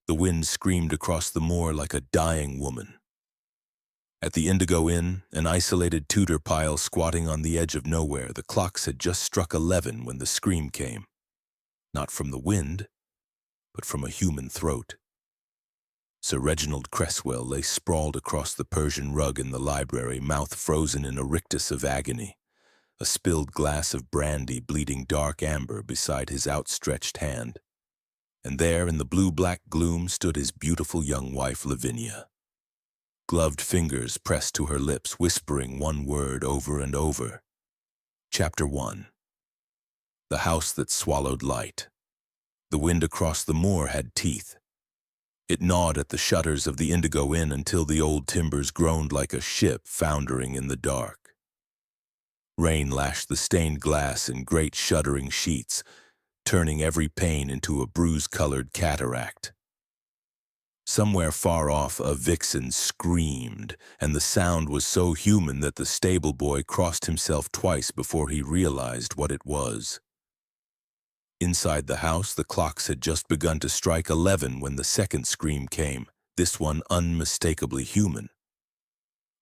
The wind screamed across the moor like a dying woman. At the Indigo Inn, an isolated Tudor pile squatting on the edge of nowhere, the clocks had just struck 11 when the scream came. Not from the wind, but from a human throat. Sir Reginald Cresswell lay sprawled across the Persian rug in the library, mouth frozen in a rictus of agony, a spilled glass of brandy bleeding dark amber beside his outstretched hand. And there, in the blue-black gloom, stood his beautiful young wife, Lavinia. Gloved fingers pressed to her lips, whispering one word over and over. Chapter 1. The House That Swallowed Light. The wind across the moor had teeth. It gnawed at the shutters of the Indigo Inn until the old timbers groaned like a ship foundering in the dark. Rain lashed the stained glass in great shuddering sheets, turning every pane into a bruise-colored cataract. Somewhere far off, a vixen screamed, and the sound was so human that the stable boy crossed himself twice before he realized what it was. Inside the house, the clocks had just begun to strike 11 when the second scream came, this one unmistakably human.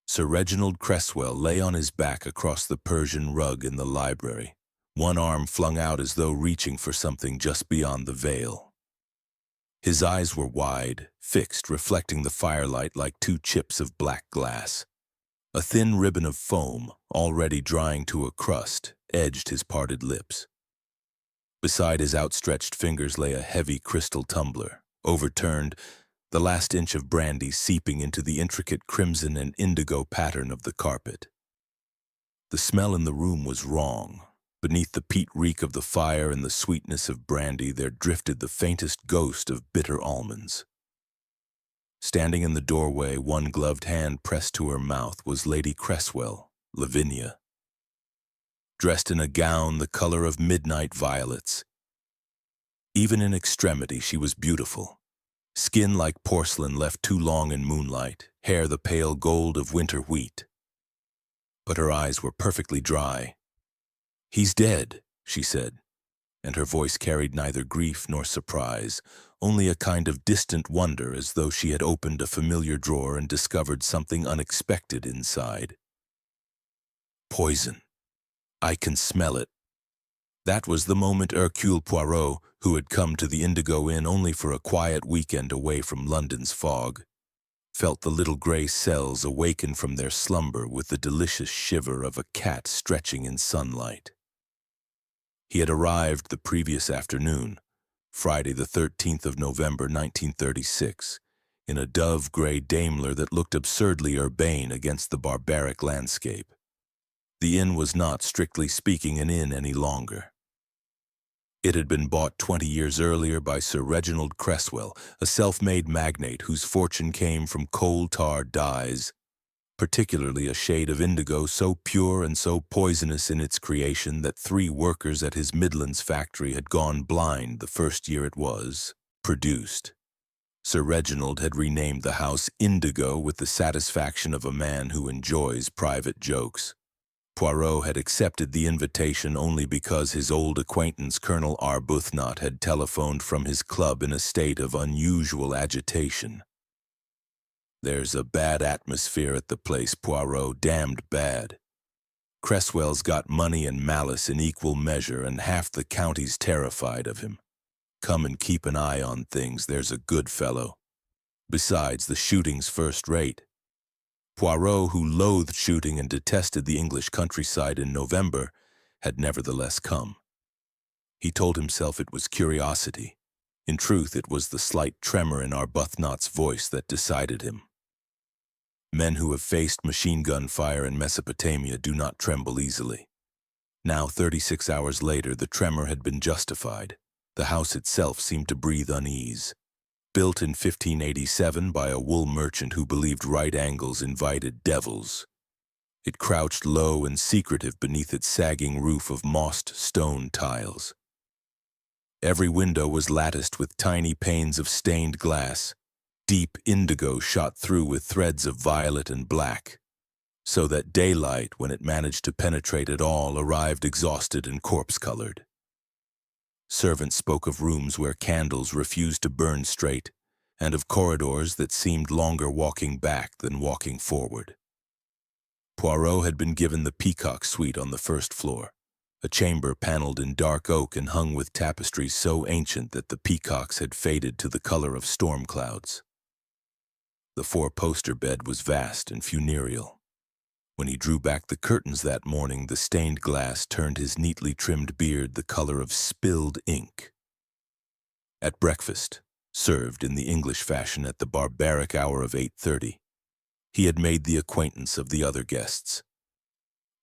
Sir Reginald Cresswell lay on his back across the Persian rug in the library, one arm flung out as though reaching for something just beyond the veil. His eyes were wide, fixed, reflecting the firelight like two chips of black glass. A thin ribbon of foam, already drying to a crust, edged his parted lips. Beside his outstretched fingers lay a heavy crystal tumbler, overturned, the last inch of brandy seeping into the intricate crimson and indigo pattern of the carpet. The smell in the room was wrong. Beneath the peat reek of the fire and the sweetness of brandy, there drifted the faintest ghost of bitter almonds. Standing in the doorway, one gloved hand pressed to her mouth, was Lady Cresswell, Lavinia. Dressed in a gown the color of midnight violets. Even in extremity, she was beautiful. Skin like porcelain left too long in moonlight, hair the pale gold of winter wheat. But her eyes were perfectly dry. "He's dead," she said, and her voice carried neither grief nor surprise, only a kind of distant wonder, as though she had opened a familiar drawer and discovered something unexpected inside. "Poison. I can smell it." That was the moment Hercule Poirot, who had come to the Indigo Inn only for a quiet weekend away from London's fog, felt the little gray cells awaken from their slumber with the delicious shiver of a cat stretching in sunlight. He had arrived the previous afternoon, Friday the 13th of November, 1936, in a dove-gray Daimler that looked absurdly urbane against the barbaric landscape. The inn was not, strictly speaking, an inn any longer. It had been bought 20 years earlier by Sir Reginald Cresswell, a self-made magnate whose fortune came from coal tar dyes, particularly a shade of indigo so pure and so poisonous in its creation that 3 workers at his Midlands factory had gone blind the first year it was produced. Sir Reginald had renamed the house Indigo with the satisfaction of a man who enjoys private jokes. Poirot had accepted the invitation only because his old acquaintance Colonel Arbuthnot had telephoned from his club in a state of unusual agitation. "There's a bad atmosphere at the place, Poirot, damned bad. Cresswell's got money and malice in equal measure, and half the county's terrified of him. Come and keep an eye on things, there's a good fellow. Besides, the shooting's first rate." Poirot, who loathed shooting and detested the English countryside in November, had nevertheless come. He told himself it was curiosity. In truth, it was the slight tremor in Arbuthnot's voice that decided him. Men who have faced machine-gun fire in Mesopotamia do not tremble easily. Now, 36 hours later, the tremor had been justified. The house itself seemed to breathe unease. Built in 1587 by a wool merchant who believed right angles invited devils, it crouched low and secretive beneath its sagging roof of mossed stone tiles. Every window was latticed with tiny panes of stained glass. Deep indigo shot through with threads of violet and black, so that daylight, when it managed to penetrate at all, arrived exhausted and corpse-colored. Servants spoke of rooms where candles refused to burn straight, and of corridors that seemed longer walking back than walking forward. Poirot had been given the Peacock Suite on the first floor, a chamber paneled in dark oak and hung with tapestries so ancient that the peacocks had faded to the color of storm clouds. The four-poster bed was vast and funereal. When he drew back the curtains that morning, the stained glass turned his neatly trimmed beard the color of spilled ink. At breakfast, served in the English fashion at the barbaric hour of 8:30, he had made the acquaintance of the other guests.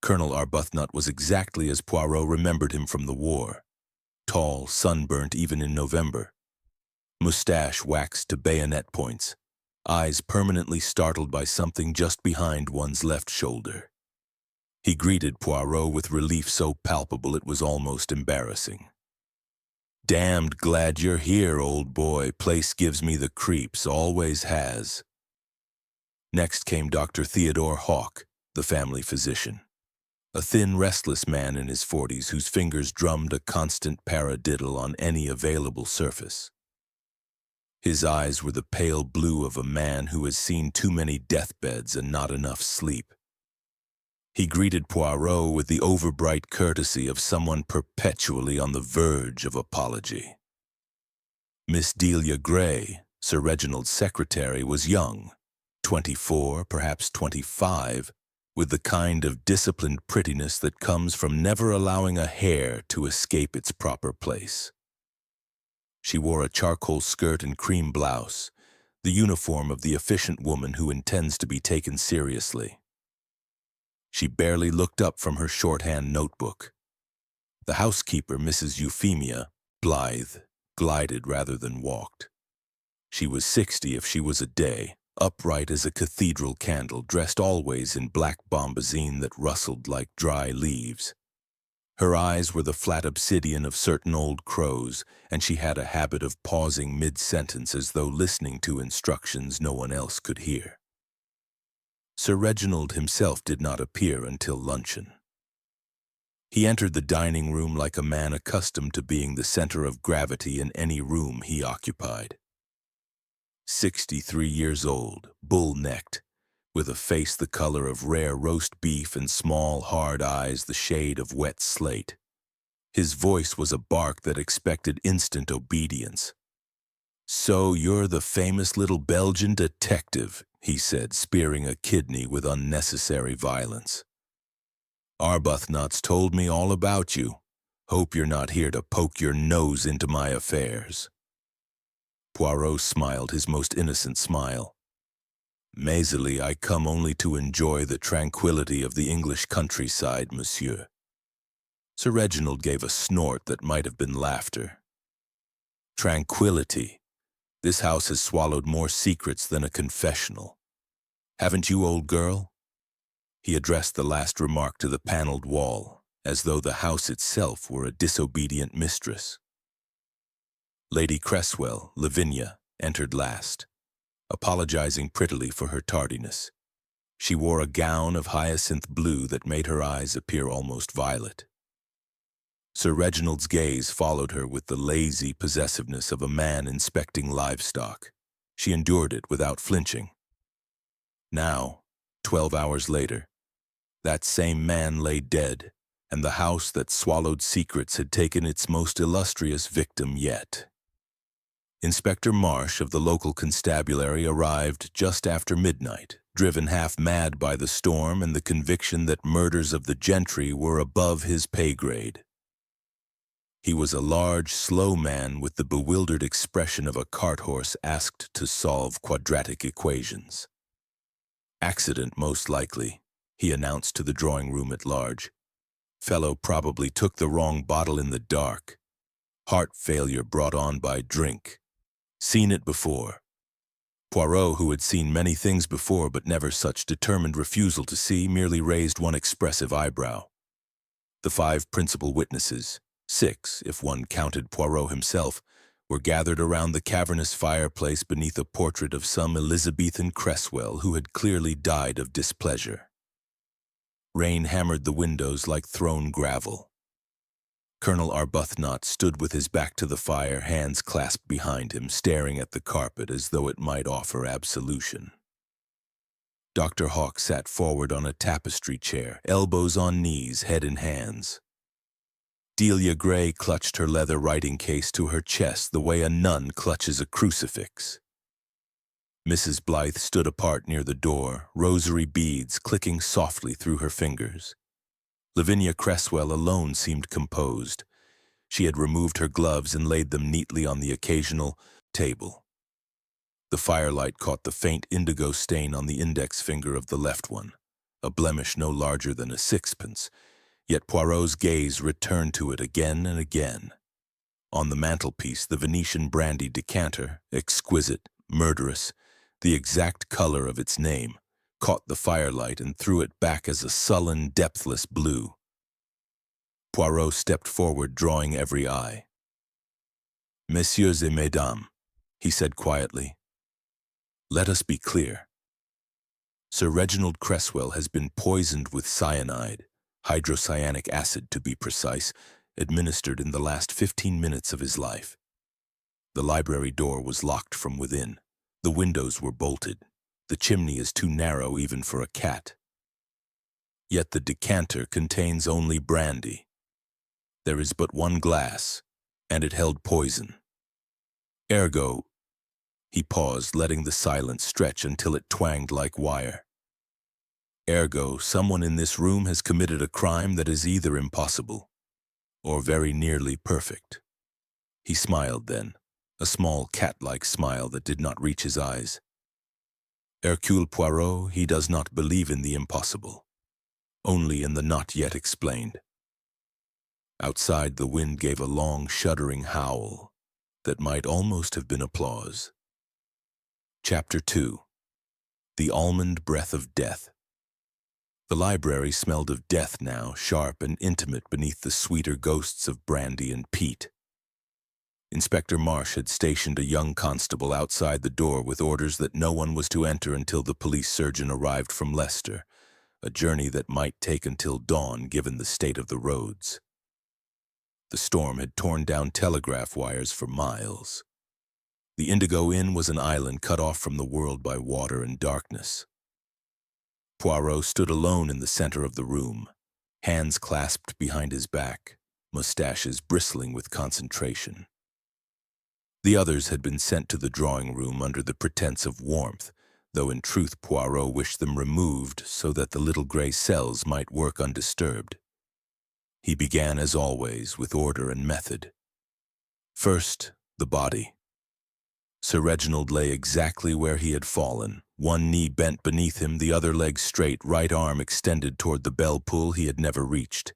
Colonel Arbuthnot was exactly as Poirot remembered him from the war, tall, sunburnt even in November, mustache waxed to bayonet points, eyes permanently startled by something just behind one's left shoulder. He greeted Poirot with relief so palpable it was almost embarrassing. "Damned glad you're here, old boy. Place gives me the creeps, always has." Next came Dr. Theodore Hawke, the family physician, a thin, restless man in his 40s whose fingers drummed a constant paradiddle on any available surface. His eyes were the pale blue of a man who has seen too many deathbeds and not enough sleep. He greeted Poirot with the overbright courtesy of someone perpetually on the verge of apology. Miss Delia Gray, Sir Reginald's secretary, was young, 24, perhaps 25, with the kind of disciplined prettiness that comes from never allowing a hair to escape its proper place. She wore a charcoal skirt and cream blouse, the uniform of the efficient woman who intends to be taken seriously. She barely looked up from her shorthand notebook. The housekeeper, Mrs. Euphemia, blithe, glided rather than walked. She was 60 if she was a day, upright as a cathedral candle, dressed always in black bombazine that rustled like dry leaves. Her eyes were the flat obsidian of certain old crows, and she had a habit of pausing mid-sentence as though listening to instructions no one else could hear. Sir Reginald himself did not appear until luncheon. He entered the dining room like a man accustomed to being the center of gravity in any room he occupied. 63 years old, bull-necked, with a face the color of rare roast beef and small, hard eyes the shade of wet slate. His voice was a bark that expected instant obedience. "So you're the famous little Belgian detective," he said, spearing a kidney with unnecessary violence. "Arbuthnot's told me all about you. Hope you're not here to poke your nose into my affairs." Poirot smiled his most innocent smile. "Measly, I come only to enjoy the tranquility of the English countryside, monsieur." Sir Reginald gave a snort that might have been laughter. "Tranquility. This house has swallowed more secrets than a confessional. Haven't you, old girl?" He addressed the last remark to the paneled wall, as though the house itself were a disobedient mistress. Lady Cresswell, Lavinia, entered last, apologizing prettily for her tardiness. She wore a gown of hyacinth blue that made her eyes appear almost violet. Sir Reginald's gaze followed her with the lazy possessiveness of a man inspecting livestock. She endured it without flinching. Now, 12 hours later, that same man lay dead, and the house that swallowed secrets had taken its most illustrious victim yet. Inspector Marsh of the local constabulary arrived just after midnight, driven half mad by the storm and the conviction that murders of the gentry were above his pay grade. He was a large, slow man with the bewildered expression of a cart horse asked to solve quadratic equations. "Accident, most likely," he announced to the drawing room at large. "Fellow probably took the wrong bottle in the dark. Heart failure brought on by drink. Seen it before." Poirot, who had seen many things before but never such determined refusal to see, merely raised one expressive eyebrow. The 5 principal witnesses, 6 if one counted Poirot himself, were gathered around the cavernous fireplace beneath a portrait of some Elizabethan Cresswell who had clearly died of displeasure. Rain hammered the windows like thrown gravel. Colonel Arbuthnot stood with his back to the fire, hands clasped behind him, staring at the carpet as though it might offer absolution. Dr. Hawk sat forward on a tapestry chair, elbows on knees, head in hands. Delia Gray clutched her leather writing case to her chest the way a nun clutches a crucifix. Mrs. Blythe stood apart near the door, rosary beads clicking softly through her fingers. Lavinia Cresswell alone seemed composed. She had removed her gloves and laid them neatly on the occasional table. The firelight caught the faint indigo stain on the index finger of the left one, a blemish no larger than a sixpence, yet Poirot's gaze returned to it again and again. On the mantelpiece, the Venetian brandy decanter, exquisite, murderous, the exact color of its name, caught the firelight and threw it back as a sullen, depthless blue. Poirot stepped forward, drawing every eye. "Messieurs et mesdames," he said quietly, "let us be clear. Sir Reginald Cresswell has been poisoned with cyanide, hydrocyanic acid to be precise, administered in the last 15 minutes of his life. The library door was locked from within. The windows were bolted. The chimney is too narrow even for a cat. Yet the decanter contains only brandy. There is but one glass, and it held poison. Ergo," he paused, letting the silence stretch until it twanged like wire. "Ergo, someone in this room has committed a crime that is either impossible or very nearly perfect." He smiled then, a small cat-like smile that did not reach his eyes. "Hercule Poirot, he does not believe in the impossible, only in the not yet explained." Outside, the wind gave a long, shuddering howl that might almost have been applause. Chapter 2. The Almond Breath of Death. The library smelled of death now, sharp and intimate beneath the sweeter ghosts of brandy and peat. Inspector Marsh had stationed a young constable outside the door with orders that no one was to enter until the police surgeon arrived from Leicester, a journey that might take until dawn given the state of the roads. The storm had torn down telegraph wires for miles. The Indigo Inn was an island cut off from the world by water and darkness. Poirot stood alone in the center of the room, hands clasped behind his back, mustaches bristling with concentration. The others had been sent to the drawing room under the pretense of warmth, though in truth Poirot wished them removed so that the little gray cells might work undisturbed. He began, as always, with order and method. First, the body. Sir Reginald lay exactly where he had fallen, one knee bent beneath him, the other leg straight, right arm extended toward the bell pull he had never reached.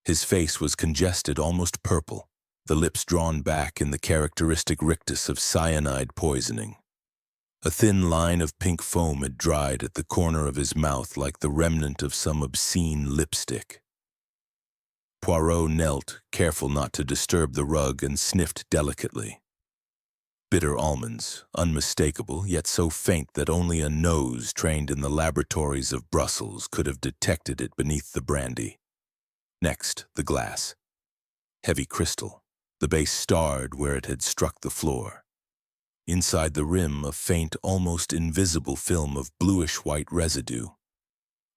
His face was congested, almost purple, the lips drawn back in the characteristic rictus of cyanide poisoning. A thin line of pink foam had dried at the corner of his mouth like the remnant of some obscene lipstick. Poirot knelt, careful not to disturb the rug, and sniffed delicately. Bitter almonds, unmistakable, yet so faint that only a nose trained in the laboratories of Brussels could have detected it beneath the brandy. Next, the glass. Heavy crystal, the base starred where it had struck the floor. Inside the rim, a faint, almost invisible film of bluish-white residue.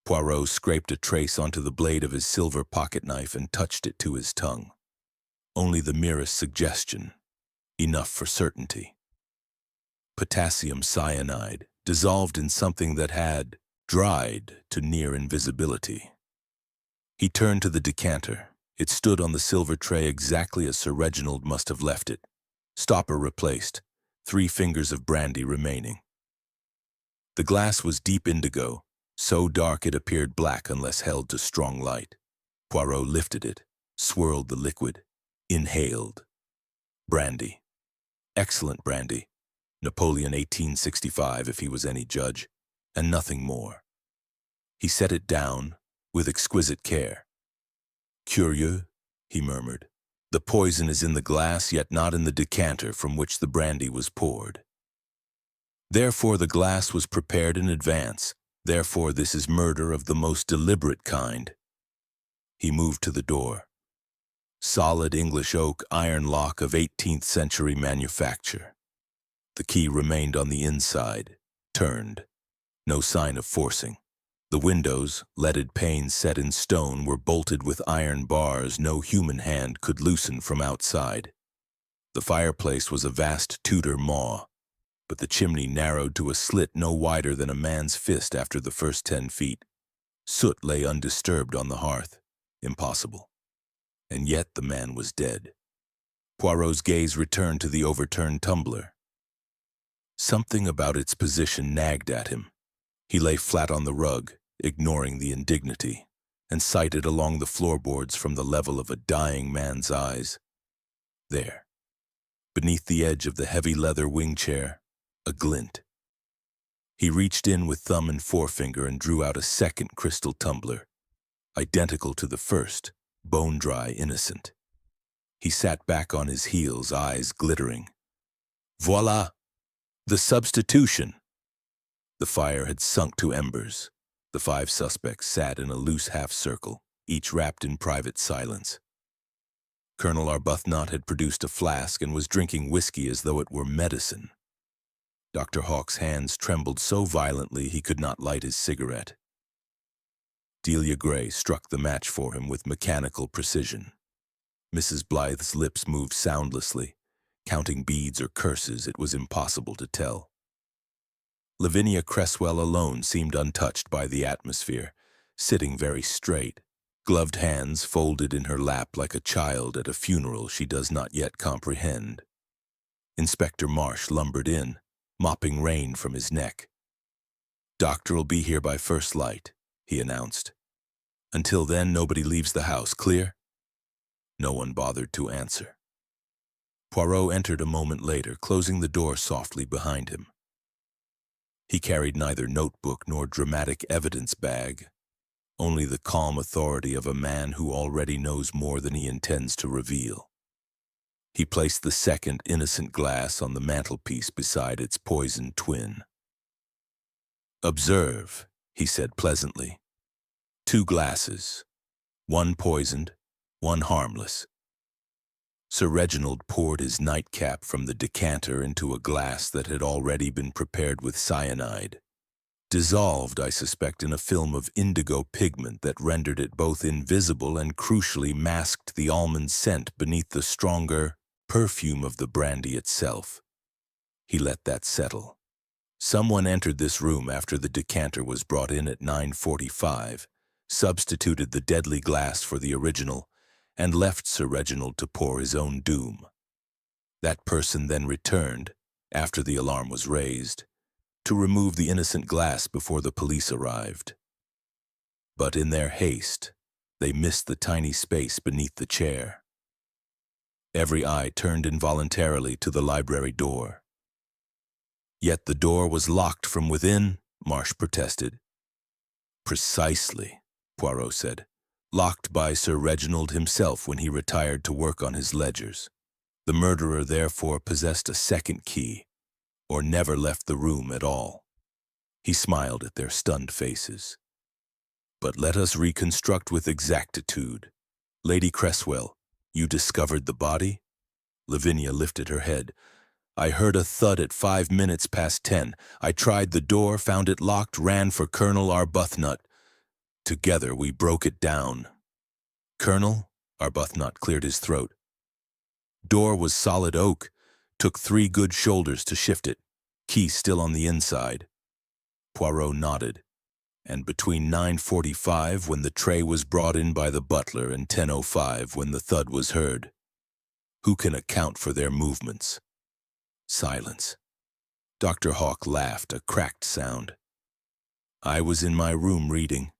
Poirot scraped a trace onto the blade of his silver pocket-knife and touched it to his tongue. Only the merest suggestion, enough for certainty. Potassium cyanide, dissolved in something that had dried to near invisibility. He turned to the decanter. It stood on the silver tray exactly as Sir Reginald must have left it. Stopper replaced, 3 fingers of brandy remaining. The glass was deep indigo, so dark it appeared black unless held to strong light. Poirot lifted it, swirled the liquid, inhaled. Brandy. Excellent brandy. Napoleon 1865 if he was any judge, and nothing more. He set it down with exquisite care. "Curieux," he murmured. "The poison is in the glass, yet not in the decanter from which the brandy was poured. Therefore the glass was prepared in advance. Therefore this is murder of the most deliberate kind." He moved to the door. Solid English oak iron lock of 18th century manufacture. The key remained on the inside, turned. No sign of forcing. The windows, leaded panes set in stone, were bolted with iron bars no human hand could loosen from outside. The fireplace was a vast Tudor maw, but the chimney narrowed to a slit no wider than a man's fist after the first 10 feet. Soot lay undisturbed on the hearth. Impossible. And yet the man was dead. Poirot's gaze returned to the overturned tumbler. Something about its position nagged at him. He lay flat on the rug, ignoring the indignity, and sighted along the floorboards from the level of a dying man's eyes. There, beneath the edge of the heavy leather wing chair, a glint. He reached in with thumb and forefinger and drew out a second crystal tumbler, identical to the first, bone-dry innocent. He sat back on his heels, eyes glittering. Voila! The substitution! The fire had sunk to embers. The 5 suspects sat in a loose half-circle, each wrapped in private silence. Colonel Arbuthnot had produced a flask and was drinking whiskey as though it were medicine. Dr. Hawk's hands trembled so violently he could not light his cigarette. Delia Gray struck the match for him with mechanical precision. Mrs. Blythe's lips moved soundlessly. Counting beads or curses, it was impossible to tell. Lavinia Cresswell alone seemed untouched by the atmosphere, sitting very straight, gloved hands folded in her lap like a child at a funeral she does not yet comprehend. Inspector Marsh lumbered in, mopping rain from his neck. "Doctor'll be here by first light," he announced. "Until then, nobody leaves the house, clear?" No one bothered to answer. Poirot entered a moment later, closing the door softly behind him. He carried neither notebook nor dramatic evidence bag, only the calm authority of a man who already knows more than he intends to reveal. He placed the second innocent glass on the mantelpiece beside its poisoned twin. "Observe," he said pleasantly. "2 glasses, one poisoned, one harmless." Sir Reginald poured his nightcap from the decanter into a glass that had already been prepared with cyanide. Dissolved, I suspect, in a film of indigo pigment that rendered it both invisible and crucially masked the almond scent beneath the stronger perfume of the brandy itself. He let that settle. Someone entered this room after the decanter was brought in at 9:45, substituted the deadly glass for the original, and left Sir Reginald to pour his own doom. That person then returned, after the alarm was raised, to remove the innocent glass before the police arrived. But in their haste, they missed the tiny space beneath the chair. Every eye turned involuntarily to the library door. "Yet the door was locked from within," Marsh protested. "Precisely," Poirot said. "Locked by Sir Reginald himself when he retired to work on his ledgers. The murderer therefore possessed a second key, or never left the room at all." He smiled at their stunned faces. "But let us reconstruct with exactitude. Lady Cresswell, you discovered the body?" Lavinia lifted her head. "I heard a thud at 5 minutes past 10. I tried the door, found it locked, ran for Colonel Arbuthnot. Together we broke it down." "Colonel?" Arbuthnot cleared his throat. "Door was solid oak. Took 3 good shoulders to shift it. Key still on the inside." Poirot nodded. "And between 9:45, when the tray was brought in by the butler, and 10:05, when the thud was heard. Who can account for their movements?" Silence. Dr. Hawk laughed, a cracked sound. "I was in my room reading."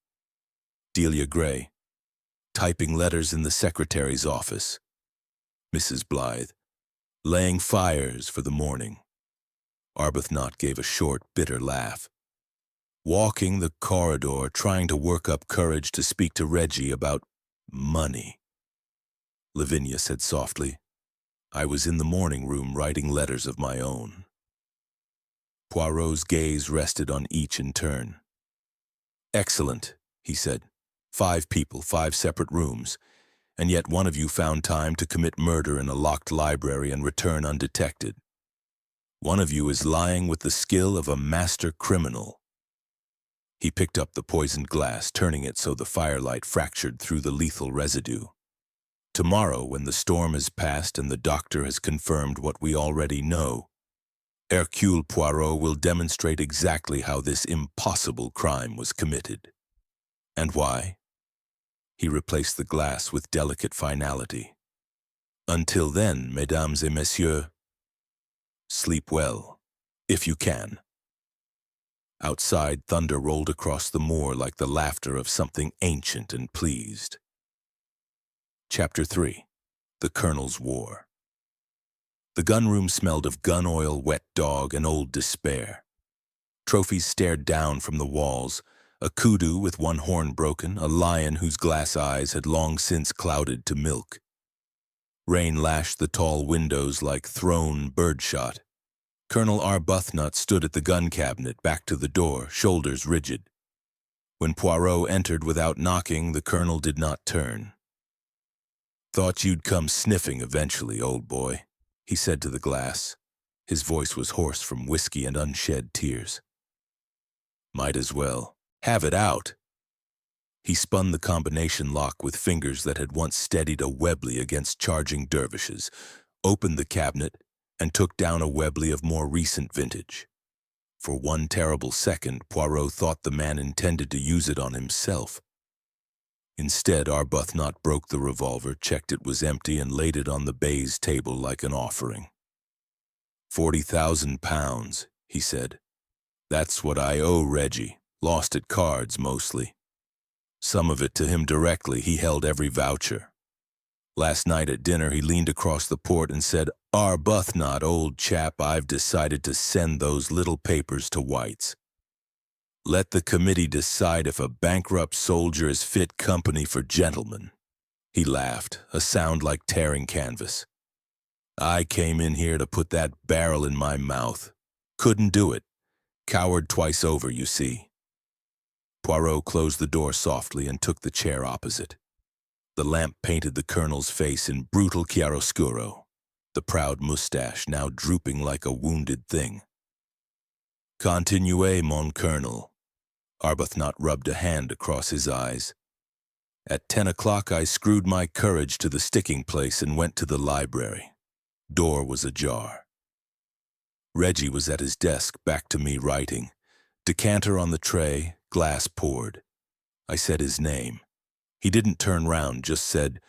Delia Gray, "Typing letters in the secretary's office." Mrs. Blythe, "Laying fires for the morning." Arbuthnot gave a short, bitter laugh. "Walking the corridor, trying to work up courage to speak to Reggie about money." Lavinia said softly, "I was in the morning room writing letters of my own." Poirot's gaze rested on each in turn. "Excellent," he said. 5 people, 5 separate rooms. and yet one of you found time to commit murder in a locked library and return undetected. One of you is lying with the skill of a master criminal." He picked up the poisoned glass, turning it so the firelight fractured through the lethal residue. "Tomorrow, when the storm has passed and the doctor has confirmed what we already know, Hercule Poirot will demonstrate exactly how this impossible crime was committed. And why?" He replaced the glass with delicate finality. "Until then, mesdames et messieurs, sleep well, if you can." Outside, thunder rolled across the moor like the laughter of something ancient and pleased. Chapter 3. The Colonel's War. The gunroom smelled of gun oil, wet dog, and old despair. Trophies stared down from the walls, a kudu with one horn broken, a lion whose glass eyes had long since clouded to milk. Rain lashed the tall windows like thrown birdshot. Colonel Arbuthnot stood at the gun cabinet, back to the door, shoulders rigid. When Poirot entered without knocking, the colonel did not turn. "Thought you'd come sniffing eventually, old boy," he said to the glass. His voice was hoarse from whiskey and unshed tears. "Might as well. Have it out." He spun the combination lock with fingers that had once steadied a Webley against charging dervishes, opened the cabinet, and took down a Webley of more recent vintage. For one terrible second, Poirot thought the man intended to use it on himself. Instead, Arbuthnot broke the revolver, checked it was empty, and laid it on the baize table like an offering. £40,000, he said. "That's what I owe Reggie. Lost at cards, mostly. Some of it to him directly. He held every voucher. Last night at dinner, he leaned across the port and said, 'Arbuthnot, old chap, I've decided to send those little papers to White's. Let the committee decide if a bankrupt soldier is fit company for gentlemen.'" He laughed, a sound like tearing canvas. "I came in here to put that barrel in my mouth. Couldn't do it. Coward twice over, you see." Poirot closed the door softly and took the chair opposite. The lamp painted the colonel's face in brutal chiaroscuro, the proud mustache now drooping like a wounded thing. "Continuez, mon colonel." Arbuthnot rubbed a hand across his eyes. "At 10 o'clock I screwed my courage to the sticking place and went to the library. Door was ajar. Reggie was at his desk, back to me writing. Decanter on the tray, glass poured. I said his name. He didn't turn round, just said,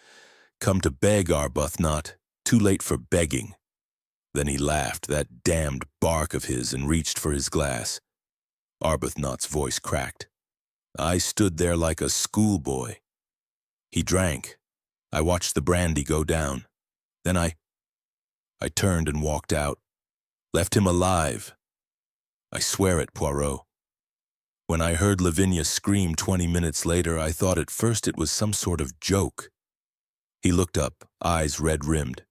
"Come to beg, Arbuthnot. Too late for begging." Then he laughed, that damned bark of his, and reached for his glass. Arbuthnot's voice cracked. I stood there like a schoolboy. He drank. I watched the brandy go down. Then I turned and walked out. Left him alive. I swear it, Poirot. When I heard Lavinia scream 20 minutes later, I thought at first it was some sort of joke. He looked up, eyes red-rimmed.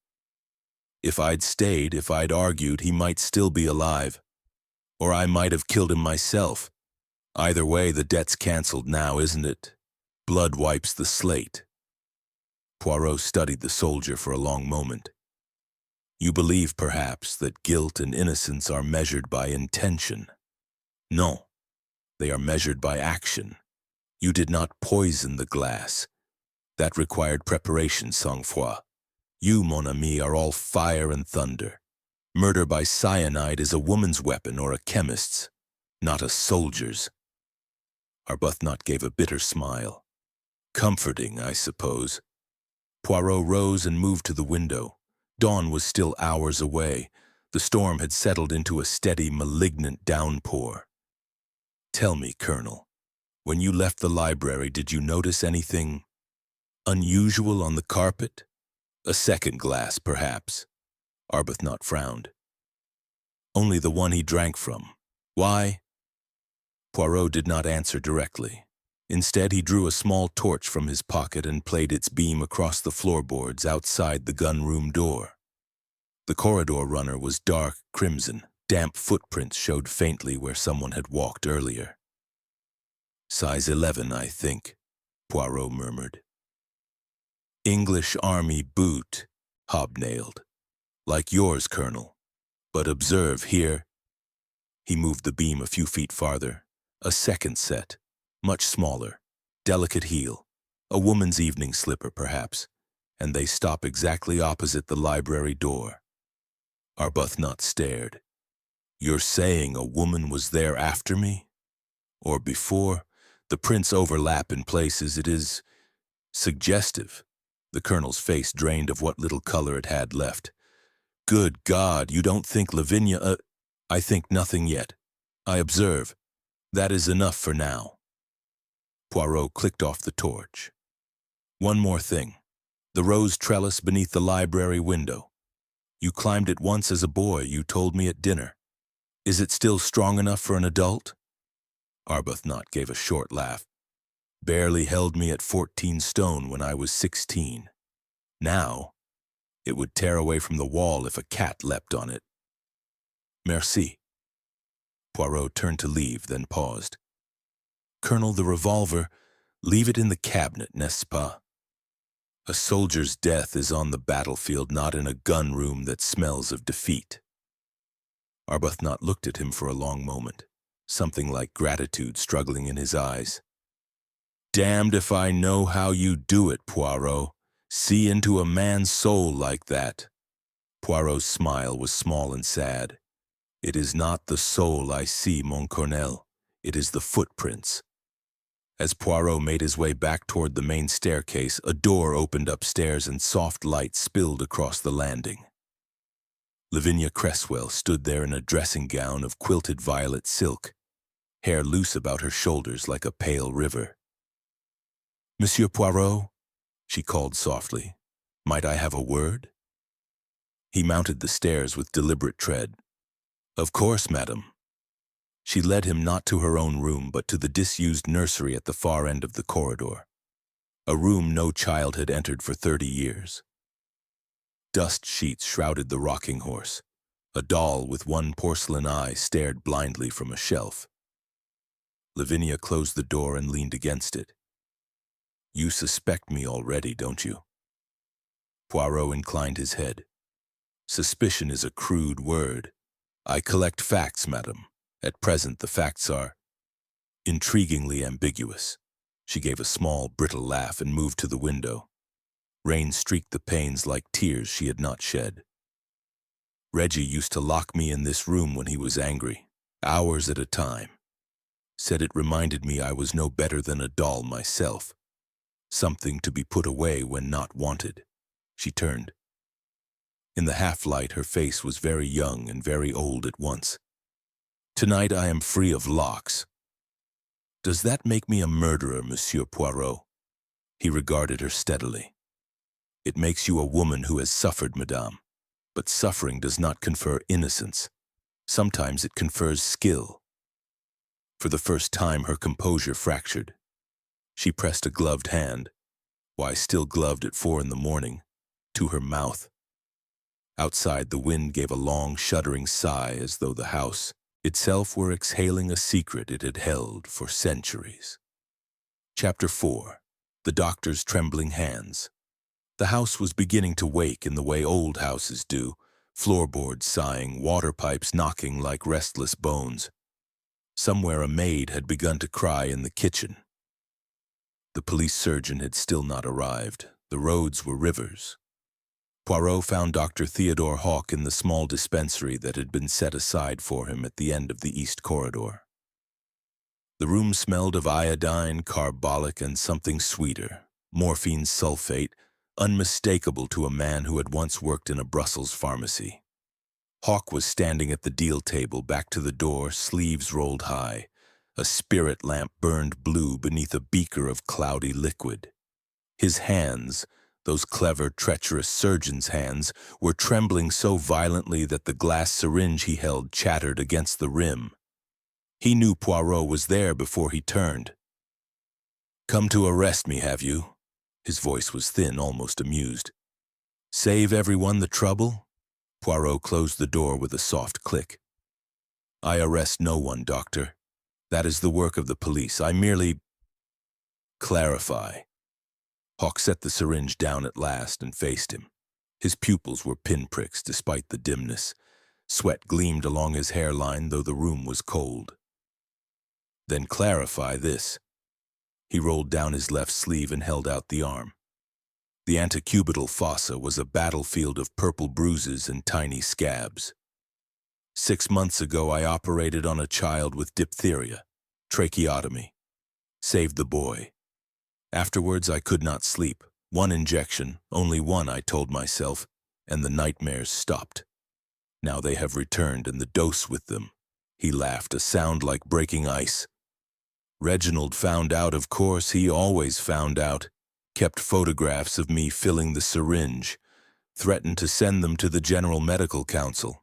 If I'd stayed, if I'd argued, he might still be alive. Or I might have killed him myself. Either way, the debt's cancelled now, isn't it? Blood wipes the slate. Poirot studied the soldier for a long moment. You believe, perhaps, that guilt and innocence are measured by intention. No, they are measured by action. You did not poison the glass. That required preparation, sang-froid. You, mon ami, are all fire and thunder. Murder by cyanide is a woman's weapon or a chemist's, not a soldier's. Arbuthnot gave a bitter smile. Comforting, I suppose. Poirot rose and moved to the window. Dawn was still hours away. The storm had settled into a steady, malignant downpour. Tell me, Colonel, when you left the library, did you notice anything unusual on the carpet? A second glass, perhaps. Arbuthnot frowned. Only the one he drank from. Why? Poirot did not answer directly. Instead, he drew a small torch from his pocket and played its beam across the floorboards outside the gun-room door. The corridor runner was dark crimson. Damp footprints showed faintly where someone had walked earlier. Size 11, I think, Poirot murmured. English Army boot, hobnailed. Like yours, Colonel. But observe here. He moved the beam a few feet farther. A second set, much smaller, delicate heel, a woman's evening slipper, perhaps, and they stop exactly opposite the library door. Arbuthnot stared. You're saying a woman was there after me? Or before? The prints overlap in places. It is suggestive. The colonel's face drained of what little color it had left. Good God, you don't think Lavinia... I think nothing yet. I observe. That is enough for now. Poirot clicked off the torch. One more thing. The rose trellis beneath the library window. You climbed it once as a boy, you told me at dinner. Is it still strong enough for an adult? Arbuthnot gave a short laugh. Barely held me at 14 stone when I was 16. Now, it would tear away from the wall if a cat leapt on it. Merci. Poirot turned to leave, then paused. Colonel, the revolver, leave it in the cabinet, n'est-ce pas? A soldier's death is on the battlefield, not in a gun room that smells of defeat. Arbuthnot looked at him for a long moment, something like gratitude struggling in his eyes. Damned if I know how you do it, Poirot. See into a man's soul like that. Poirot's smile was small and sad. It is not the soul I see, mon colonel. It is the footprints. As Poirot made his way back toward the main staircase, a door opened upstairs and soft light spilled across the landing. Lavinia Cresswell stood there in a dressing gown of quilted violet silk, hair loose about her shoulders like a pale river. Monsieur Poirot, she called softly, might I have a word? He mounted the stairs with deliberate tread. Of course, madam. She led him not to her own room, but to the disused nursery at the far end of the corridor, a room no child had entered for 30 years. Dust sheets shrouded the rocking horse. A doll with one porcelain eye stared blindly from a shelf. Lavinia closed the door and leaned against it. You suspect me already, don't you? Poirot inclined his head. Suspicion is a crude word. I collect facts, madam. At present, the facts are intriguingly ambiguous. She gave a small, brittle laugh and moved to the window. Rain streaked the panes like tears she had not shed. Reggie used to lock me in this room when he was angry, hours at a time. Said it reminded me I was no better than a doll myself. Something to be put away when not wanted. She turned. In the half-light, her face was very young and very old at once. Tonight I am free of locks. Does that make me a murderer, Monsieur Poirot? He regarded her steadily. It makes you a woman who has suffered, madame. But suffering does not confer innocence. Sometimes it confers skill. For the first time, her composure fractured. She pressed a gloved hand, why still gloved at 4 a.m, to her mouth. Outside, the wind gave a long, shuddering sigh as though the house itself were exhaling a secret it had held for centuries. Chapter 4. The Doctor's Trembling Hands. The house was beginning to wake in the way old houses do, floorboards sighing, water pipes knocking like restless bones. Somewhere a maid had begun to cry in the kitchen. The police surgeon had still not arrived. The roads were rivers. Poirot found Dr. Theodore Hawke in the small dispensary that had been set aside for him at the end of the east corridor. The room smelled of iodine, carbolic, and something sweeter, morphine sulfate, unmistakable to a man who had once worked in a Brussels pharmacy. Hawke was standing at the deal table, back to the door, sleeves rolled high. A spirit lamp burned blue beneath a beaker of cloudy liquid. His hands, those clever, treacherous surgeon's hands, were trembling so violently that the glass syringe he held chattered against the rim. He knew Poirot was there before he turned. "Come to arrest me, have you?" His voice was thin, almost amused. "Save everyone the trouble?" Poirot closed the door with a soft click. "I arrest no one, doctor. That is the work of the police. I merely clarify." Hawk set the syringe down at last and faced him. His pupils were pinpricks despite the dimness. Sweat gleamed along his hairline, though the room was cold. Then clarify this. He rolled down his left sleeve and held out the arm. The antecubital fossa was a battlefield of purple bruises and tiny scabs. 6 months ago, I operated on a child with diphtheria, tracheotomy. Saved the boy. Afterwards, I could not sleep. 1 injection, only 1, I told myself, and the nightmares stopped. Now they have returned, and the dose with them. He laughed, a sound like breaking ice. Reginald found out, of course. He always found out. Kept photographs of me filling the syringe. Threatened to send them to the General Medical Council.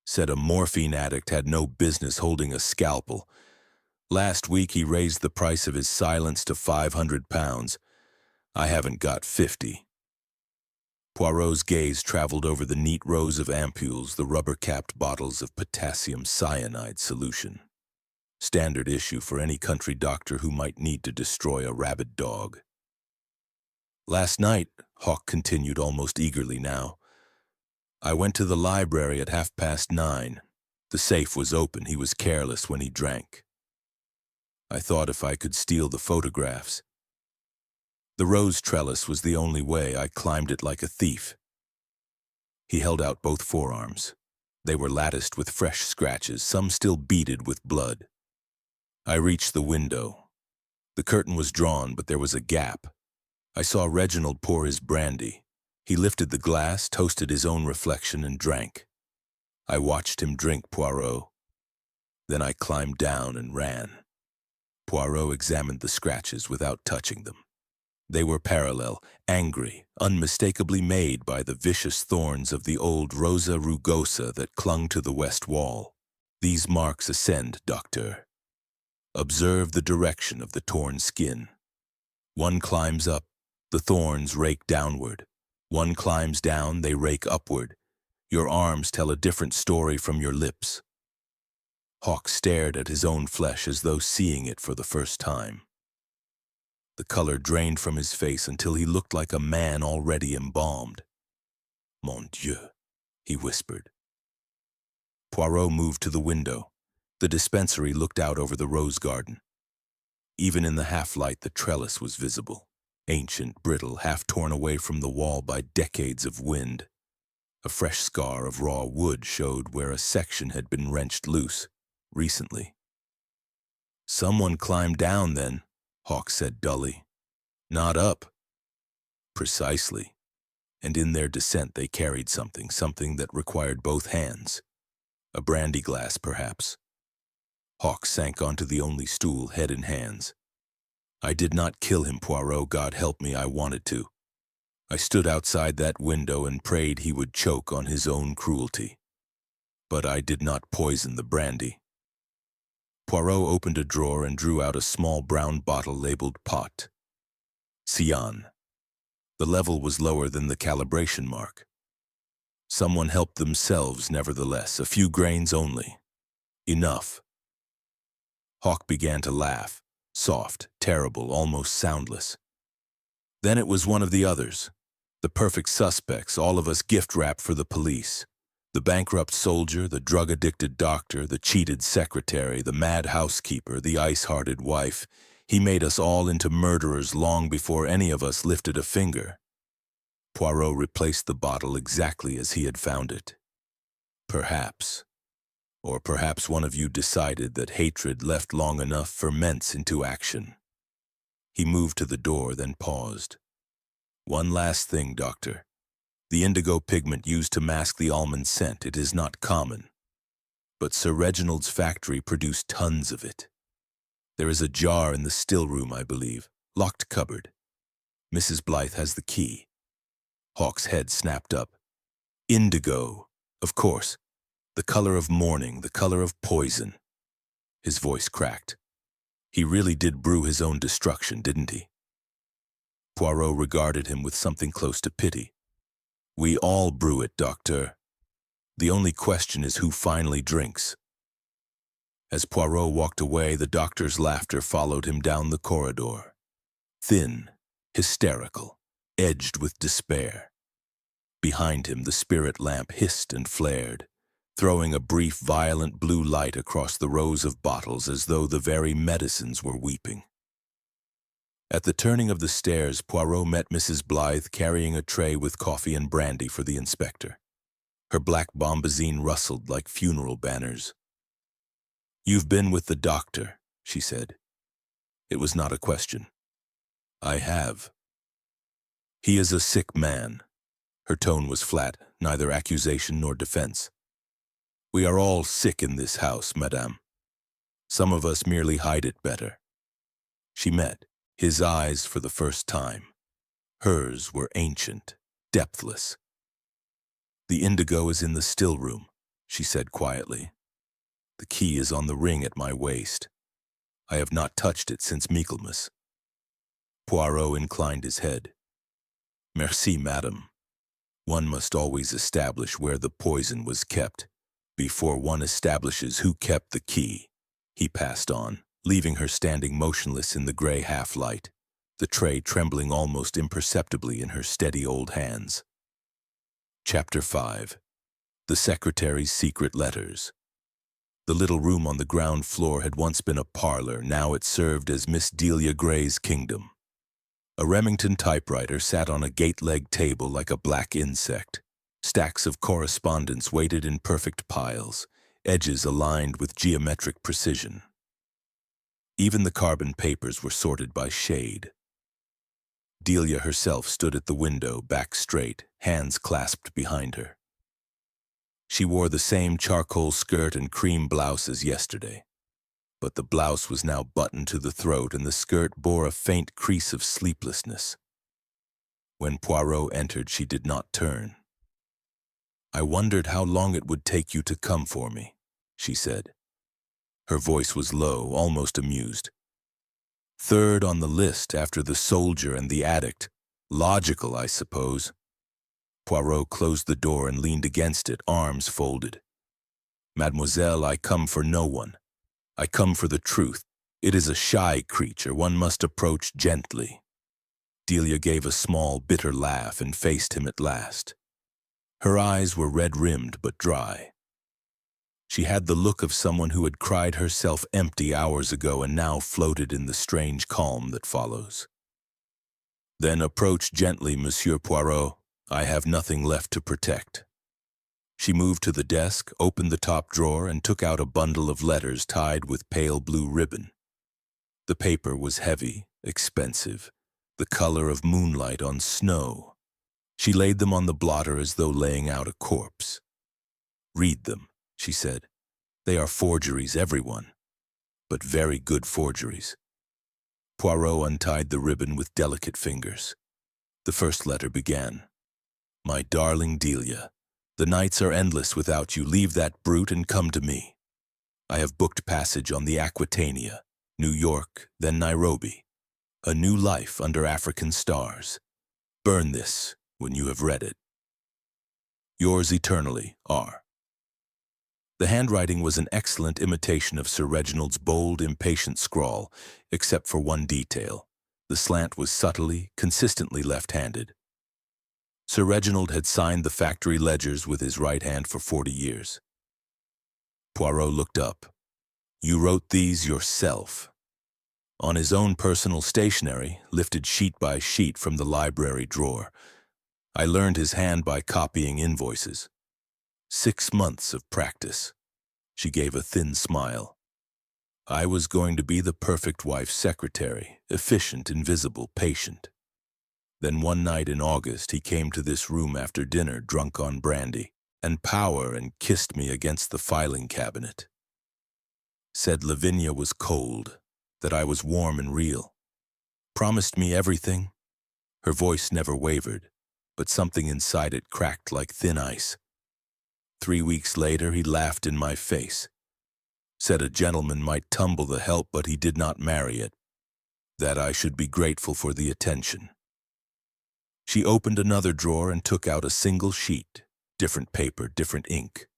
Said a morphine addict had no business holding a scalpel. Last week he raised the price of his silence to £500. I haven't got 50. Poirot's gaze traveled over the neat rows of ampules, the rubber-capped bottles of potassium cyanide solution. Standard issue for any country doctor who might need to destroy a rabid dog. Last night, Hawk continued almost eagerly now, I went to the library at 9:30. The safe was open. He was careless when he drank. I thought if I could steal the photographs. The rose trellis was the only way. I climbed it like a thief. He held out both forearms. They were latticed with fresh scratches, some still beaded with blood. I reached the window. The curtain was drawn, but there was a gap. I saw Reginald pour his brandy. He lifted the glass, toasted his own reflection, and drank. I watched him drink Poirot. Then I climbed down and ran. Poirot examined the scratches without touching them. They were parallel, angry, unmistakably made by the vicious thorns of the old Rosa rugosa that clung to the west wall. These marks ascend, Doctor. Observe the direction of the torn skin. One climbs up, the thorns rake downward. One climbs down, they rake upward. Your arms tell a different story from your lips. Hawk stared at his own flesh as though seeing it for the first time. The color drained from his face until he looked like a man already embalmed. Mon Dieu, he whispered. Poirot moved to the window. The dispensary looked out over the rose garden. Even in the half-light, the trellis was visible. Ancient, brittle, half torn away from the wall by decades of wind. A fresh scar of raw wood showed where a section had been wrenched loose, recently. Someone climbed down then, Hawk said dully. Not up. Precisely. And in their descent they carried something that required both hands. A brandy glass, perhaps. Hawk sank onto the only stool, head in hands. I did not kill him, Poirot, God help me, I wanted to. I stood outside that window and prayed he would choke on his own cruelty. But I did not poison the brandy. Poirot opened a drawer and drew out a small brown bottle labeled pot. Cyan. The level was lower than the calibration mark. Someone helped themselves, nevertheless, a few grains only. Enough. Hawk began to laugh. Soft, terrible, almost soundless. Then it was one of the others. The perfect suspects, all of us gift-wrapped for the police. The bankrupt soldier, the drug-addicted doctor, the cheated secretary, the mad housekeeper, the ice-hearted wife. He made us all into murderers long before any of us lifted a finger. Poirot replaced the bottle exactly as he had found it. Perhaps. Or perhaps one of you decided that hatred left long enough ferments into action. He moved to the door, then paused. One last thing, Doctor. The indigo pigment used to mask the almond scent, it is not common. But Sir Reginald's factory produced tons of it. There is a jar in the still room, I believe, locked cupboard. Mrs. Blythe has the key. Hawk's head snapped up. Indigo, of course. The color of mourning, the color of poison. His voice cracked. He really did brew his own destruction, didn't he? Poirot regarded him with something close to pity. We all brew it, Doctor. The only question is who finally drinks. As Poirot walked away, the doctor's laughter followed him down the corridor. Thin, hysterical, edged with despair. Behind him, the spirit lamp hissed and flared, throwing a brief, violent blue light across the rows of bottles as though the very medicines were weeping. At the turning of the stairs, Poirot met Mrs. Blythe carrying a tray with coffee and brandy for the inspector. Her black bombazine rustled like funeral banners. "You've been with the doctor," she said. It was not a question. "I have." "He is a sick man." Her tone was flat, neither accusation nor defense. "We are all sick in this house, madame. Some of us merely hide it better." She met his eyes for the first time. Hers were ancient, depthless. "The indigo is in the still room," she said quietly. "The key is on the ring at my waist. I have not touched it since Michaelmas." Poirot inclined his head. "Merci, madame. One must always establish where the poison was kept before one establishes who kept the key." He passed on, leaving her standing motionless in the gray half-light, the tray trembling almost imperceptibly in her steady old hands. Chapter 5. The Secretary's Secret Letters. The little room on the ground floor had once been a parlor. Now it served as Miss Delia Gray's kingdom. A Remington typewriter sat on a gate-legged table like a black insect. Stacks of correspondence waited in perfect piles, edges aligned with geometric precision. Even the carbon papers were sorted by shade. Delia herself stood at the window, back straight, hands clasped behind her. She wore the same charcoal skirt and cream blouse as yesterday, but the blouse was now buttoned to the throat and the skirt bore a faint crease of sleeplessness. When Poirot entered, she did not turn. "I wondered how long it would take you to come for me," she said. Her voice was low, almost amused. "Third on the list after the soldier and the addict. Logical, I suppose." Poirot closed the door and leaned against it, arms folded. "Mademoiselle, I come for no one. I come for the truth. It is a shy creature. One must approach gently." Delia gave a small, bitter laugh and faced him at last. Her eyes were red-rimmed but dry. She had the look of someone who had cried herself empty hours ago and now floated in the strange calm that follows. "Then approach gently, Monsieur Poirot. I have nothing left to protect." She moved to the desk, opened the top drawer, and took out a bundle of letters tied with pale blue ribbon. The paper was heavy, expensive, the color of moonlight on snow. She laid them on the blotter as though laying out a corpse. "Read them," she said. "They are forgeries, everyone, but very good forgeries." Poirot untied the ribbon with delicate fingers. The first letter began, "My darling Delia, the nights are endless without you. Leave that brute and come to me. I have booked passage on the Aquitania, New York, then Nairobi. A new life under African stars. Burn this when you have read it. Yours eternally, R." The handwriting was an excellent imitation of Sir Reginald's bold, impatient scrawl, except for one detail. The slant was subtly, consistently left-handed. Sir Reginald had signed the factory ledgers with his right hand for 40 years. Poirot looked up. "You wrote these yourself." On his own personal stationery, lifted sheet by sheet from the library drawer. "I learned his hand by copying invoices. 6 months of practice." She gave a thin smile. "I was going to be the perfect wife's secretary, efficient, invisible, patient. Then one night in August he came to this room after dinner, drunk on brandy and power, and kissed me against the filing cabinet. Said Lavinia was cold, that I was warm and real. Promised me everything." Her voice never wavered, but something inside it cracked like thin ice. 3 weeks later he laughed in my face. Said a gentleman might tumble the help, but he did not marry it. That I should be grateful for the attention. She opened another drawer and took out a single sheet, different paper, different ink.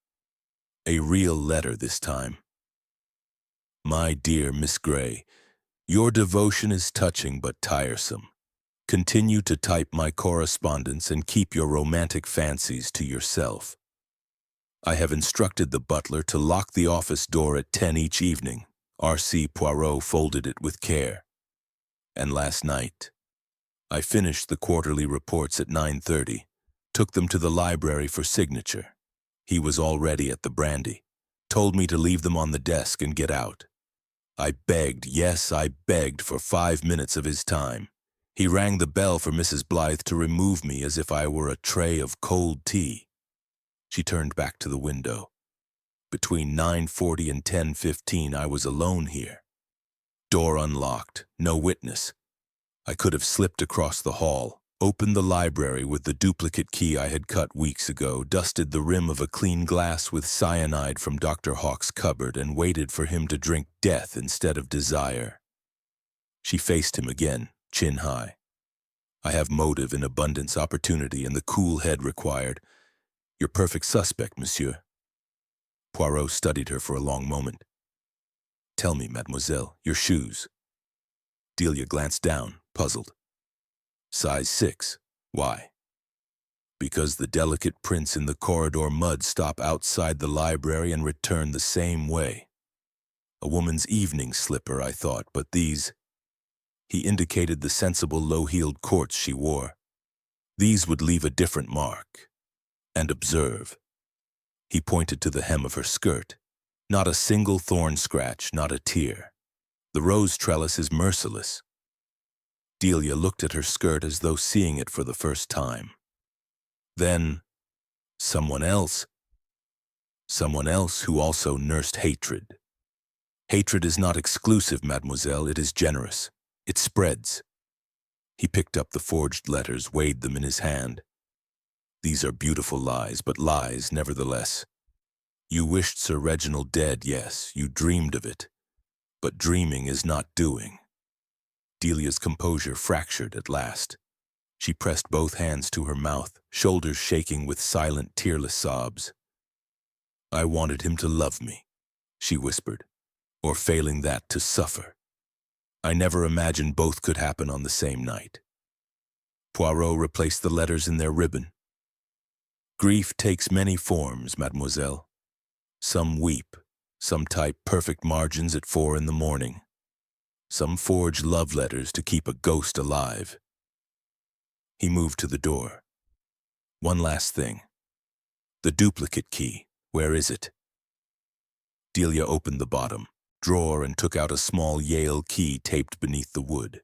A real letter this time. "My dear Miss Gray, your devotion is touching but tiresome. Continue to type my correspondence and keep your romantic fancies to yourself. I have instructed the butler to lock the office door at 10 each evening. Hercule Poirot folded it with care. And last night, I finished the quarterly reports at 9:30, took them to the library for signature. He was already at the brandy, told me to leave them on the desk and get out. I begged, yes, I begged for 5 minutes of his time. He rang the bell for Mrs. Blythe to remove me as if I were a tray of cold tea. She turned back to the window. Between 9:40 and 10:15, I was alone here. Door unlocked, no witness. I could have slipped across the hall, opened the library with the duplicate key I had cut weeks ago, dusted the rim of a clean glass with cyanide from Dr. Hawk's cupboard, and waited for him to drink death instead of desire. She faced him again, chin high. I have motive in abundance, opportunity, and the cool head required. Your perfect suspect, monsieur. Poirot studied her for a long moment. Tell me, mademoiselle, your shoes. Delia glanced down, puzzled. Size 6. Why? Because the delicate prints in the corridor mud stop outside the library and return the same way. A woman's evening slipper, I thought, but these... He indicated the sensible low-heeled courts she wore. These would leave a different mark. And observe. He pointed to the hem of her skirt. Not a single thorn scratch, not a tear. The rose trellis is merciless. Delia looked at her skirt as though seeing it for the first time. Then, someone else. Someone else who also nursed hatred. Hatred is not exclusive, mademoiselle, it is generous. It spreads. He picked up the forged letters, weighed them in his hand. These are beautiful lies, but lies nevertheless. You wished Sir Reginald dead, yes, you dreamed of it. But dreaming is not doing. Delia's composure fractured at last. She pressed both hands to her mouth, shoulders shaking with silent, tearless sobs. I wanted him to love me, she whispered, or failing that, to suffer. I never imagined both could happen on the same night. Poirot replaced the letters in their ribbon. Grief takes many forms, mademoiselle. Some weep, some type perfect margins at 4 in the morning. Some forge love letters to keep a ghost alive. He moved to the door. One last thing. The duplicate key, where is it? Delia opened the bottom drawer and took out a small Yale key taped beneath the wood.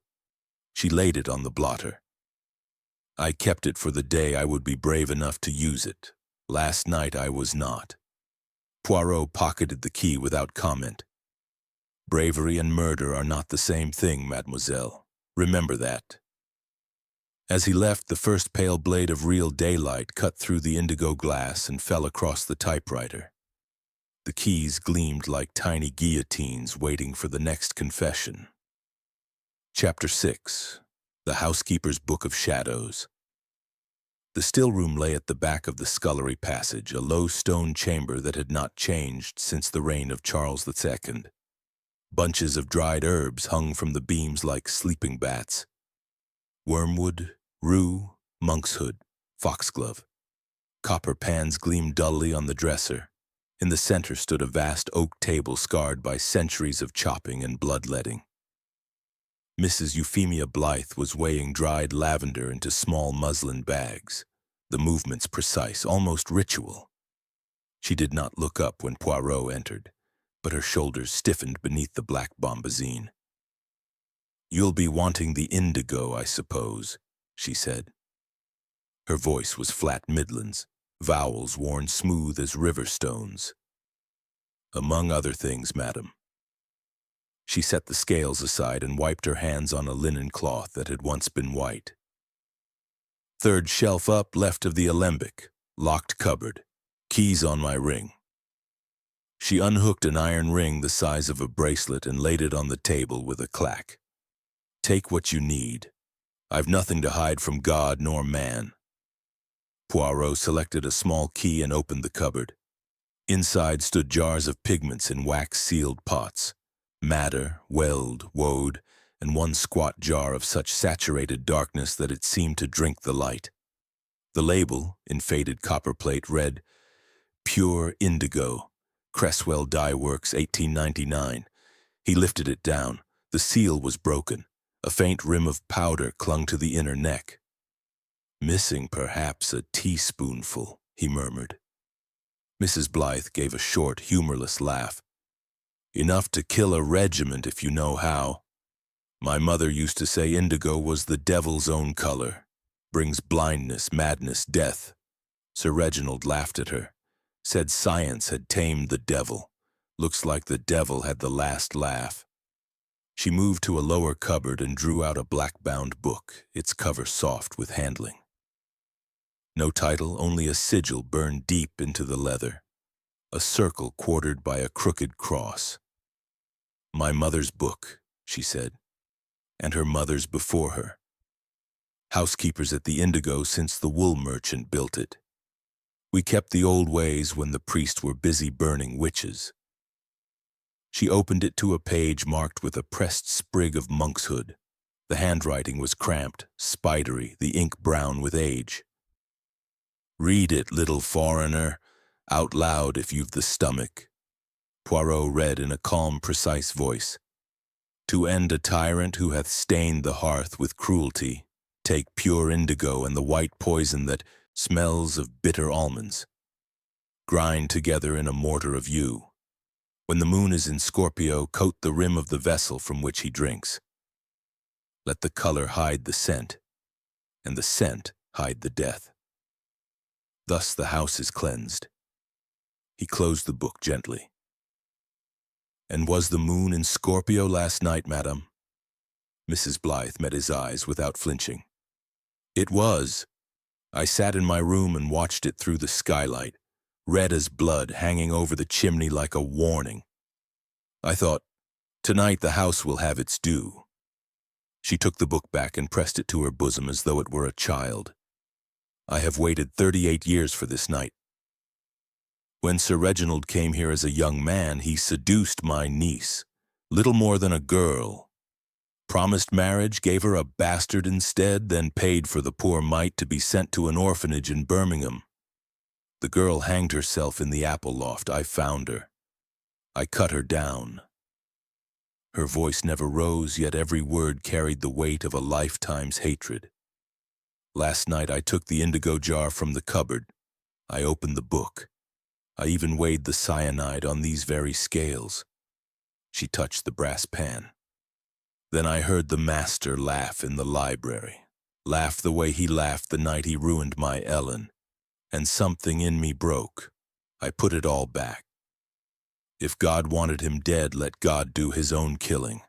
She laid it on the blotter. I kept it for the day I would be brave enough to use it. Last night I was not. Poirot pocketed the key without comment. Bravery and murder are not the same thing, mademoiselle. Remember that. As he left, the first pale blade of real daylight cut through the indigo glass and fell across the typewriter. The keys gleamed like tiny guillotines waiting for the next confession. Chapter 6. The Housekeeper's Book of Shadows. The still room lay at the back of the scullery passage, a low stone chamber that had not changed since the reign of Charles II. Bunches of dried herbs hung from the beams like sleeping bats. Wormwood, rue, monkshood, foxglove. Copper pans gleamed dully on the dresser. In the center stood a vast oak table scarred by centuries of chopping and bloodletting. Mrs. Euphemia Blythe was weighing dried lavender into small muslin bags, the movements precise, almost ritual. She did not look up when Poirot entered, but her shoulders stiffened beneath the black bombazine. "You'll be wanting the indigo, I suppose," she said. Her voice was flat Midlands, vowels worn smooth as river stones. "Among other things, madam." She set the scales aside and wiped her hands on a linen cloth that had once been white. "Third shelf up, left of the alembic, locked cupboard, keys on my ring." She unhooked an iron ring the size of a bracelet and laid it on the table with a clack. "Take what you need. I've nothing to hide from God nor man." Poirot selected a small key and opened the cupboard. Inside stood jars of pigments in wax-sealed pots. Madder, weld, woad, and one squat jar of such saturated darkness that it seemed to drink the light. The label, in faded copperplate, read, "Pure Indigo, Cresswell Dye Works, 1899. He lifted it down. The seal was broken. A faint rim of powder clung to the inner neck. "Missing perhaps a teaspoonful," he murmured. Mrs. Blythe gave a short, humorless laugh. "Enough to kill a regiment if you know how. My mother used to say indigo was the devil's own color. Brings blindness, madness, death." Sir Reginald laughed at her. Said science had tamed the devil. Looks like the devil had the last laugh. She moved to a lower cupboard and drew out a black-bound book, its cover soft with handling. No title, only a sigil burned deep into the leather. A circle quartered by a crooked cross. "My mother's book," she said, "and her mother's before her. Housekeepers at the Indigo since the wool merchant built it. We kept the old ways when the priests were busy burning witches." She opened it to a page marked with a pressed sprig of monkshood. The handwriting was cramped, spidery, the ink brown with age. "Read it, little foreigner, out loud if you've the stomach." Poirot read in a calm, precise voice. "To end a tyrant who hath stained the hearth with cruelty, take pure indigo and the white poison that smells of bitter almonds. Grind together in a mortar of yew. When the moon is in Scorpio, coat the rim of the vessel from which he drinks. Let the color hide the scent, and the scent hide the death. Thus the house is cleansed." He closed the book gently. "And was the moon in Scorpio last night, madam?" Mrs. Blythe met his eyes without flinching. "It was. I sat in my room and watched it through the skylight, red as blood, hanging over the chimney like a warning. I thought, tonight the house will have its due." She took the book back and pressed it to her bosom as though it were a child. "I have waited 38 years for this night. When Sir Reginald came here as a young man, he seduced my niece, little more than a girl. Promised marriage, gave her a bastard instead, then paid for the poor mite to be sent to an orphanage in Birmingham. The girl hanged herself in the apple loft. I found her. I cut her down." Her voice never rose, yet every word carried the weight of a lifetime's hatred. "Last night I took the indigo jar from the cupboard. I opened the book. I even weighed the cyanide on these very scales." She touched the brass pan. "Then I heard the master laugh in the library, laugh the way he laughed the night he ruined my Ellen, and something in me broke. I put it all back. If God wanted him dead, let God do his own killing."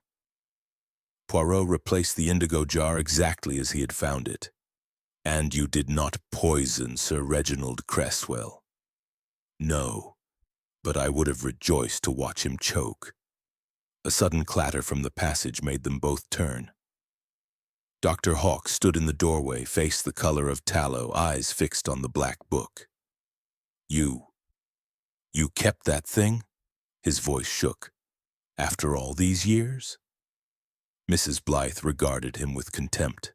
Poirot replaced the indigo jar exactly as he had found it. "And you did not poison Sir Reginald Cresswell?" "No, but I would have rejoiced to watch him choke." A sudden clatter from the passage made them both turn. Dr. Hawke stood in the doorway, face the color of tallow, eyes fixed on the black book. You kept that thing?" His voice shook. "After all these years?" Mrs. Blythe regarded him with contempt.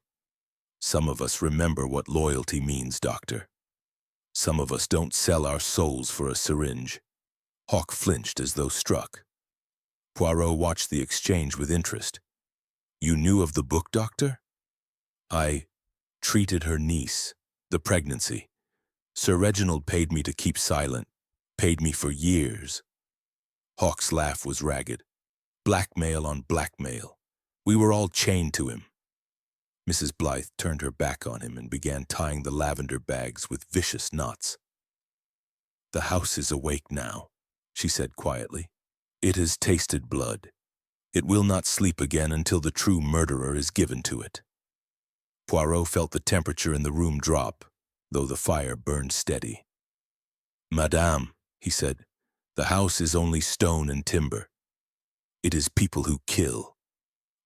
"Some of us remember what loyalty means, Doctor. Some of us don't sell our souls for a syringe." Hawke flinched as though struck. Poirot watched the exchange with interest. "You knew of the book, Doctor?" "I treated her niece, the pregnancy. Sir Reginald paid me to keep silent, paid me for years." Hawke's laugh was ragged. "Blackmail on blackmail. We were all chained to him." Mrs. Blythe turned her back on him and began tying the lavender bags with vicious knots. "The house is awake now," she said quietly. "It has tasted blood. It will not sleep again until the true murderer is given to it." Poirot felt the temperature in the room drop, though the fire burned steady. "Madame," he said, "the house is only stone and timber. It is people who kill."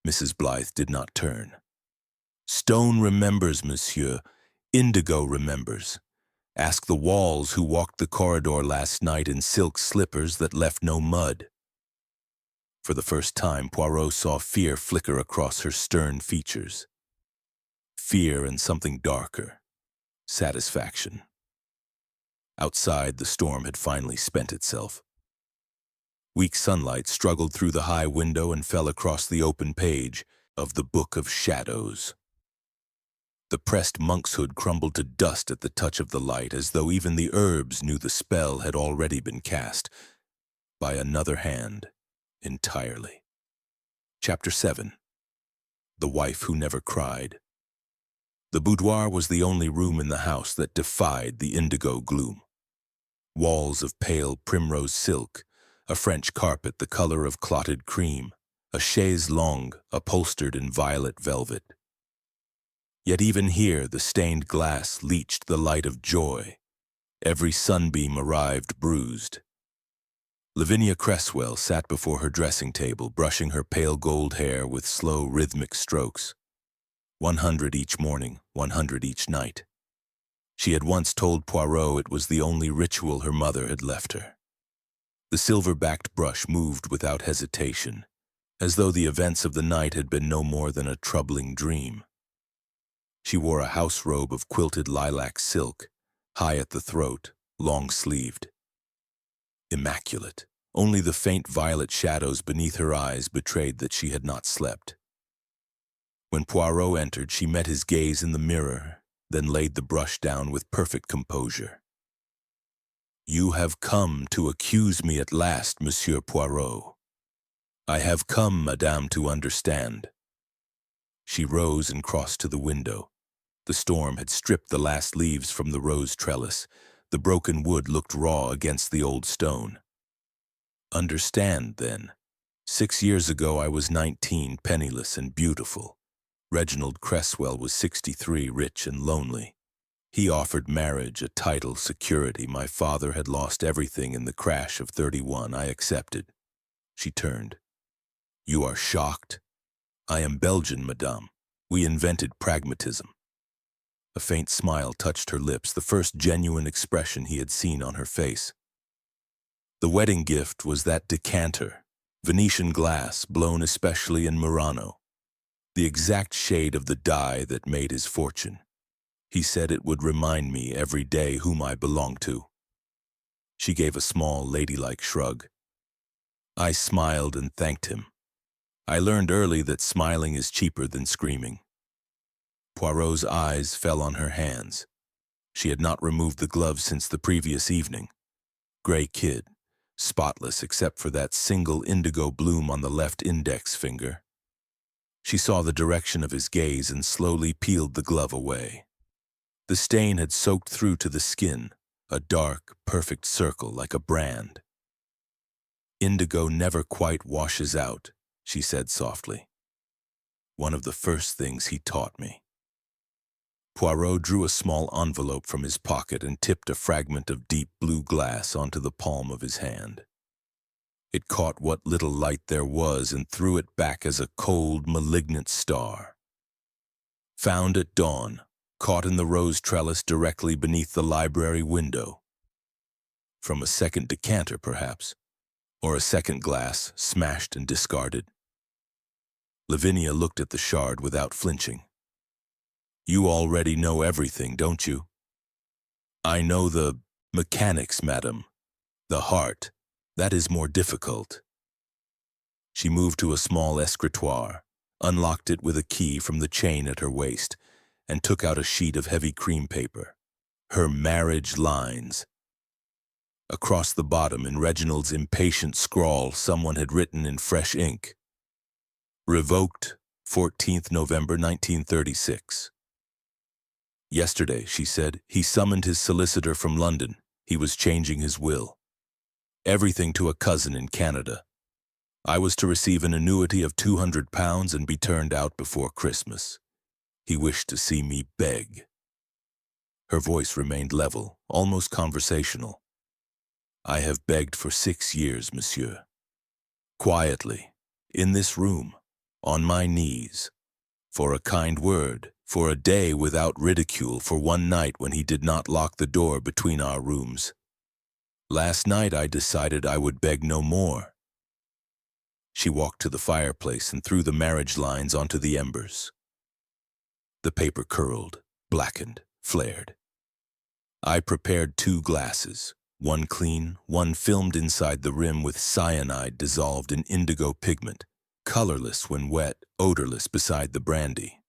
Mrs. Blythe did not turn. "Stone remembers, monsieur. Indigo remembers. Ask the walls who walked the corridor last night in silk slippers that left no mud." For the first time, Poirot saw fear flicker across her stern features. Fear and something darker. Satisfaction. Outside, the storm had finally spent itself. Weak sunlight struggled through the high window and fell across the open page of the Book of Shadows. The pressed monk's hood crumbled to dust at the touch of the light, as though even the herbs knew the spell had already been cast by another hand entirely. Chapter 7. The Wife Who Never Cried. The boudoir was the only room in the house that defied the indigo gloom. Walls of pale primrose silk, a French carpet the color of clotted cream, a chaise longue upholstered in violet velvet. Yet even here the stained glass leached the light of joy. Every sunbeam arrived bruised. Lavinia Cresswell sat before her dressing table, brushing her pale gold hair with slow, rhythmic strokes. 100 each morning, 100 each night. She had once told Poirot it was the only ritual her mother had left her. The silver-backed brush moved without hesitation, as though the events of the night had been no more than a troubling dream. She wore a house robe of quilted lilac silk, high at the throat, long-sleeved. Immaculate. Only the faint violet shadows beneath her eyes betrayed that she had not slept. When Poirot entered, she met his gaze in the mirror, then laid the brush down with perfect composure. "You have come to accuse me at last, Monsieur Poirot." "I have come, madame, to understand." She rose and crossed to the window. The storm had stripped the last leaves from the rose trellis. The broken wood looked raw against the old stone. "Understand, then. 6 years ago I was 19, penniless and beautiful. Reginald Cresswell was 63, rich and lonely. He offered marriage, a title, security. My father had lost everything in the crash of 31. I accepted." She turned. "You are shocked? I am Belgian, madame. We invented pragmatism." A faint smile touched her lips, the first genuine expression he had seen on her face. The wedding gift was that decanter, Venetian glass, blown especially in Murano, the exact shade of the dye that made his fortune. He said it would remind me every day whom I belonged to. She gave a small, ladylike shrug. I smiled and thanked him. I learned early that smiling is cheaper than screaming. Poirot's eyes fell on her hands. She had not removed the gloves since the previous evening. Gray kid, spotless except for that single indigo bloom on the left index finger. She saw the direction of his gaze and slowly peeled the glove away. The stain had soaked through to the skin, a dark, perfect circle like a brand. "Indigo never quite washes out," she said softly. "One of the first things he taught me." Poirot drew a small envelope from his pocket and tipped a fragment of deep blue glass onto the palm of his hand. It caught what little light there was and threw it back as a cold, malignant star. "Found at dawn, caught in the rose trellis directly beneath the library window. From a second decanter, perhaps, or a second glass, smashed and discarded." Lavinia looked at the shard without flinching. "You already know everything, don't you?" "I know the mechanics, madam. The heart, that is more difficult." She moved to a small escritoire, unlocked it with a key from the chain at her waist, and took out a sheet of heavy cream paper. Her marriage lines. Across the bottom, in Reginald's impatient scrawl, someone had written in fresh ink, "Revoked, 14th November 1936. "Yesterday," she said, "he summoned his solicitor from London. He was changing his will. Everything to a cousin in Canada. I was to receive an annuity of £200 and be turned out before Christmas. He wished to see me beg." Her voice remained level, almost conversational. "I have begged for 6 years, monsieur. Quietly, in this room, on my knees, for a kind word, for a day without ridicule, for one night when he did not lock the door between our rooms. Last night I decided I would beg no more." She walked to the fireplace and threw the marriage lines onto the embers. The paper curled, blackened, flared. I prepared 2 glasses, one clean, one filmed inside the rim with cyanide dissolved in indigo pigment, colorless when wet, odorless beside the brandy.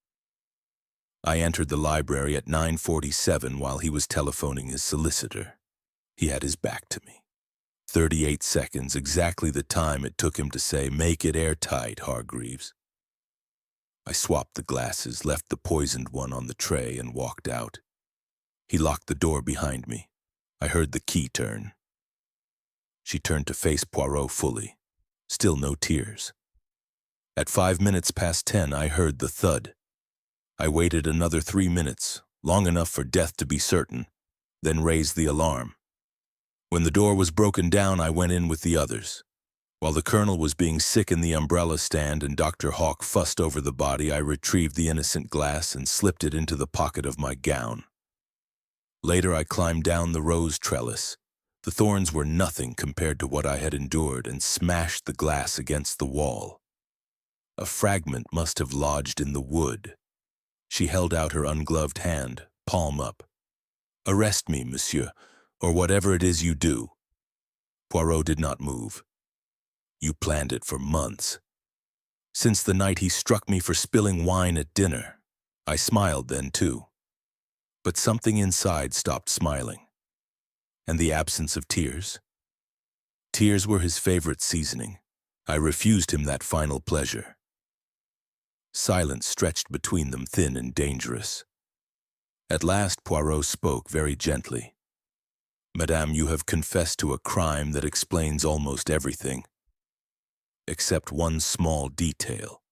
I entered the library at 9:47 while he was telephoning his solicitor. He had his back to me. 38 seconds, exactly the time it took him to say, "Make it airtight, Hargreaves." I swapped the glasses, left the poisoned one on the tray, and walked out. He locked the door behind me. I heard the key turn. She turned to face Poirot fully. Still no tears. At 5 minutes past 10, I heard the thud. I waited another 3 minutes, long enough for death to be certain, then raised the alarm. When the door was broken down, I went in with the others. While the colonel was being sick in the umbrella stand and Dr. Hawk fussed over the body, I retrieved the innocent glass and slipped it into the pocket of my gown. Later, I climbed down the rose trellis. The thorns were nothing compared to what I had endured, and smashed the glass against the wall. A fragment must have lodged in the wood. She held out her ungloved hand, palm up. "Arrest me, monsieur, or whatever it is you do." Poirot did not move. "You planned it for months. Since the night he struck me for spilling wine at dinner." I smiled then, too. But something inside stopped smiling. And the absence of tears? Tears were his favorite seasoning. I refused him that final pleasure. Silence stretched between them, thin and dangerous. At last Poirot spoke very gently. "Madame, you have confessed to a crime that explains almost everything, except one small detail."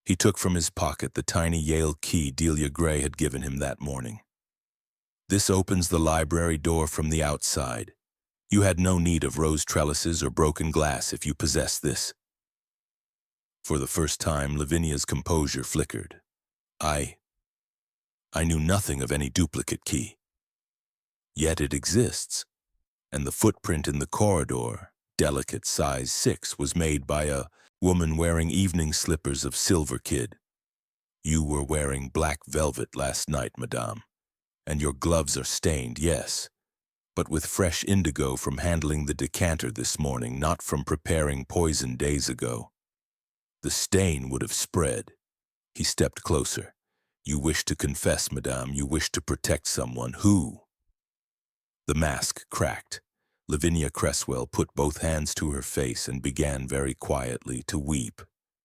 He took from his pocket the tiny Yale key Delia Gray had given him that morning. "This opens the library door from the outside. You had no need of rose trellises or broken glass if you possess this." For the first time, Lavinia's composure flickered. I knew nothing of any duplicate key. Yet it exists, and the footprint in the corridor, delicate size 6, was made by a woman wearing evening slippers of silver kid. You were wearing black velvet last night, madame, and your gloves are stained, yes, but with fresh indigo from handling the decanter this morning, not from preparing poison days ago. The stain would have spread." He stepped closer. "You wish to confess, madame, you wish to protect someone. Who?" The mask cracked. Lavinia Cresswell put both hands to her face and began very quietly to weep,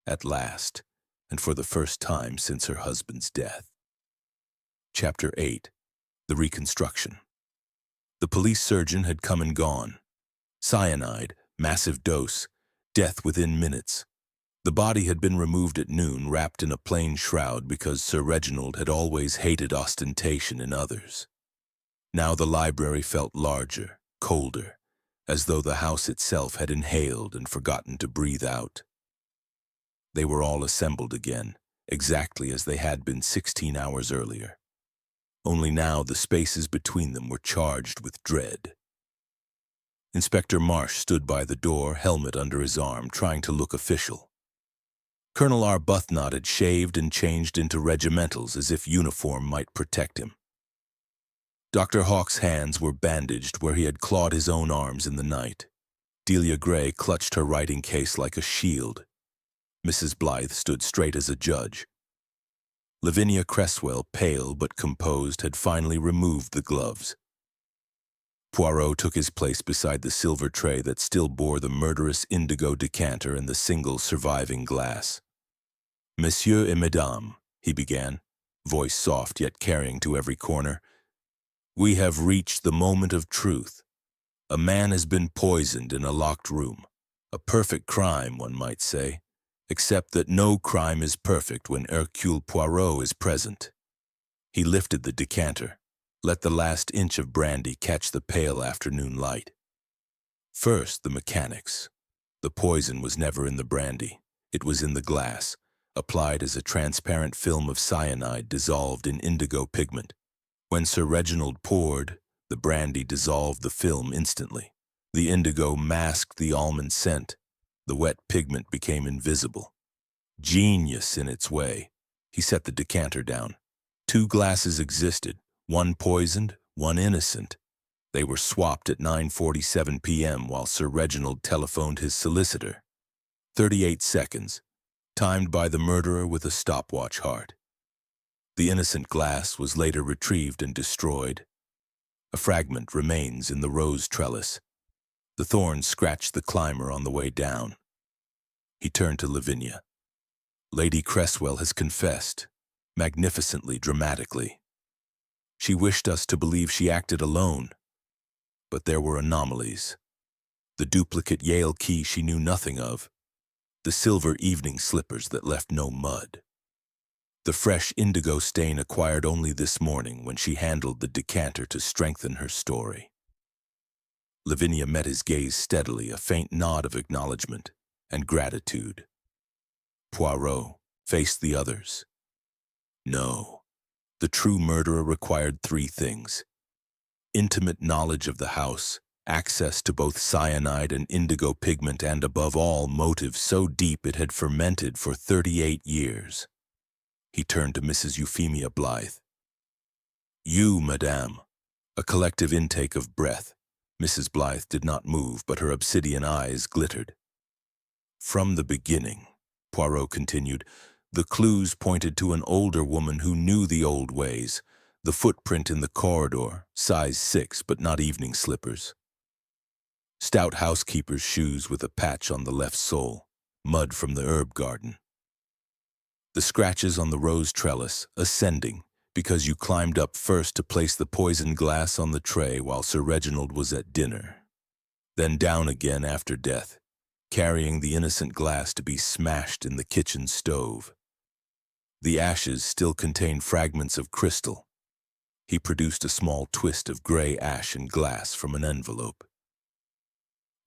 at last, and for the first time since her husband's death. Chapter 8. The Reconstruction. The police surgeon had come and gone. Cyanide, massive dose, death within minutes. The body had been removed at noon, wrapped in a plain shroud, because Sir Reginald had always hated ostentation in others. Now the library felt larger, colder, as though the house itself had inhaled and forgotten to breathe out. They were all assembled again, exactly as they had been 16 hours earlier. Only now the spaces between them were charged with dread. Inspector Marsh stood by the door, helmet under his arm, trying to look official. Colonel Arbuthnot had shaved and changed into regimentals as if uniform might protect him. Dr. Hawk's hands were bandaged where he had clawed his own arms in the night. Delia Gray clutched her writing case like a shield. Mrs. Blythe stood straight as a judge. Lavinia Cresswell, pale but composed, had finally removed the gloves. Poirot took his place beside the silver tray that still bore the murderous indigo decanter and the single surviving glass. "Monsieur et Madame," he began, voice soft yet carrying to every corner, "we have reached the moment of truth. A man has been poisoned in a locked room. A perfect crime, one might say, except that no crime is perfect when Hercule Poirot is present." He lifted the decanter, let the last inch of brandy catch the pale afternoon light. First, the mechanics. The poison was never in the brandy. It was in the glass, applied as a transparent film of cyanide dissolved in indigo pigment. When Sir Reginald poured, the brandy dissolved the film instantly. The indigo masked the almond scent. The wet pigment became invisible. Genius in its way. He set the decanter down. 2 glasses existed, one poisoned, one innocent. They were swapped at 9:47 p.m. while Sir Reginald telephoned his solicitor. 38 seconds, timed by the murderer with a stopwatch heart. The innocent glass was later retrieved and destroyed. A fragment remains in the rose trellis. The thorns scratched the climber on the way down. He turned to Lavinia. Lady Cresswell has confessed, magnificently, dramatically. She wished us to believe she acted alone, but there were anomalies. The duplicate Yale key she knew nothing of, the silver evening slippers that left no mud, the fresh indigo stain acquired only this morning when she handled the decanter to strengthen her story. Lavinia met his gaze steadily, a faint nod of acknowledgement and gratitude. Poirot faced the others. No, the true murderer required 3 things: intimate knowledge of the house, access to both cyanide and indigo pigment, and above all, motive so deep it had fermented for 38 years. He turned to Mrs. Euphemia Blythe. You, madame. A collective intake of breath. Mrs. Blythe did not move, but her obsidian eyes glittered. From the beginning, Poirot continued, the clues pointed to an older woman who knew the old ways, the footprint in the corridor, size 6 but not evening slippers. Stout housekeeper's shoes with a patch on the left sole, mud from the herb garden. The scratches on the rose trellis, ascending, because you climbed up first to place the poisoned glass on the tray while Sir Reginald was at dinner. Then down again after death, carrying the innocent glass to be smashed in the kitchen stove. The ashes still contain fragments of crystal. He produced a small twist of gray ash and glass from an envelope.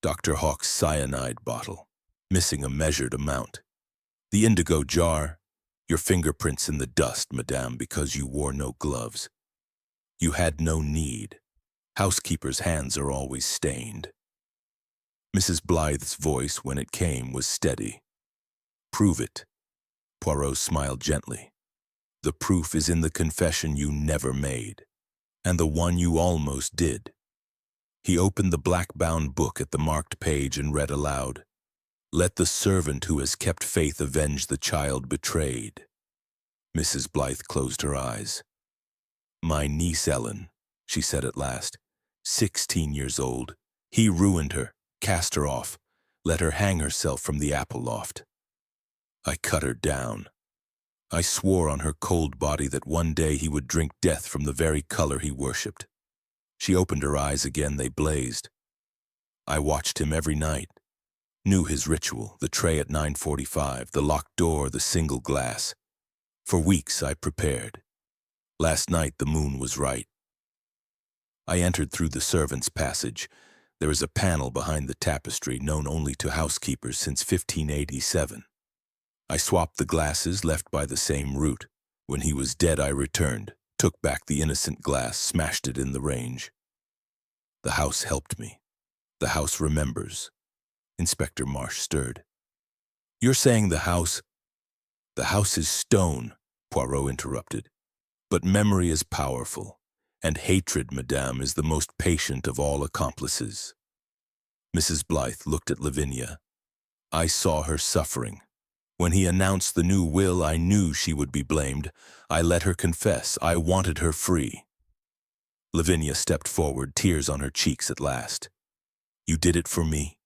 Dr. Hawk's cyanide bottle, missing a measured amount. The indigo jar, your fingerprints in the dust, madame, because you wore no gloves. You had no need. Housekeepers' hands are always stained. Mrs. Blythe's voice, when it came, was steady. Prove it. Poirot smiled gently. The proof is in the confession you never made, and the one you almost did. He opened the black-bound book at the marked page and read aloud. Let the servant who has kept faith avenge the child betrayed. Mrs. Blythe closed her eyes. My niece Ellen, she said at last, 16 years old. He ruined her, cast her off, let her hang herself from the apple loft. I cut her down. I swore on her cold body that one day he would drink death from the very color he worshipped. She opened her eyes again, they blazed. I watched him every night. Knew his ritual, the tray at 9:45, the locked door, the single glass. For weeks I prepared. Last night the moon was right. I entered through the servants' passage. There is a panel behind the tapestry known only to housekeepers since 1587. I swapped the glasses left by the same route. When he was dead I returned, took back the innocent glass, smashed it in the range. The house helped me. The house remembers. Inspector Marsh stirred. You're saying the house... The house is stone, Poirot interrupted. But memory is powerful, and hatred, madame, is the most patient of all accomplices. Mrs. Blythe looked at Lavinia. I saw her suffering. When he announced the new will, I knew she would be blamed. I let her confess. I wanted her free. Lavinia stepped forward, tears on her cheeks at last. You did it for me?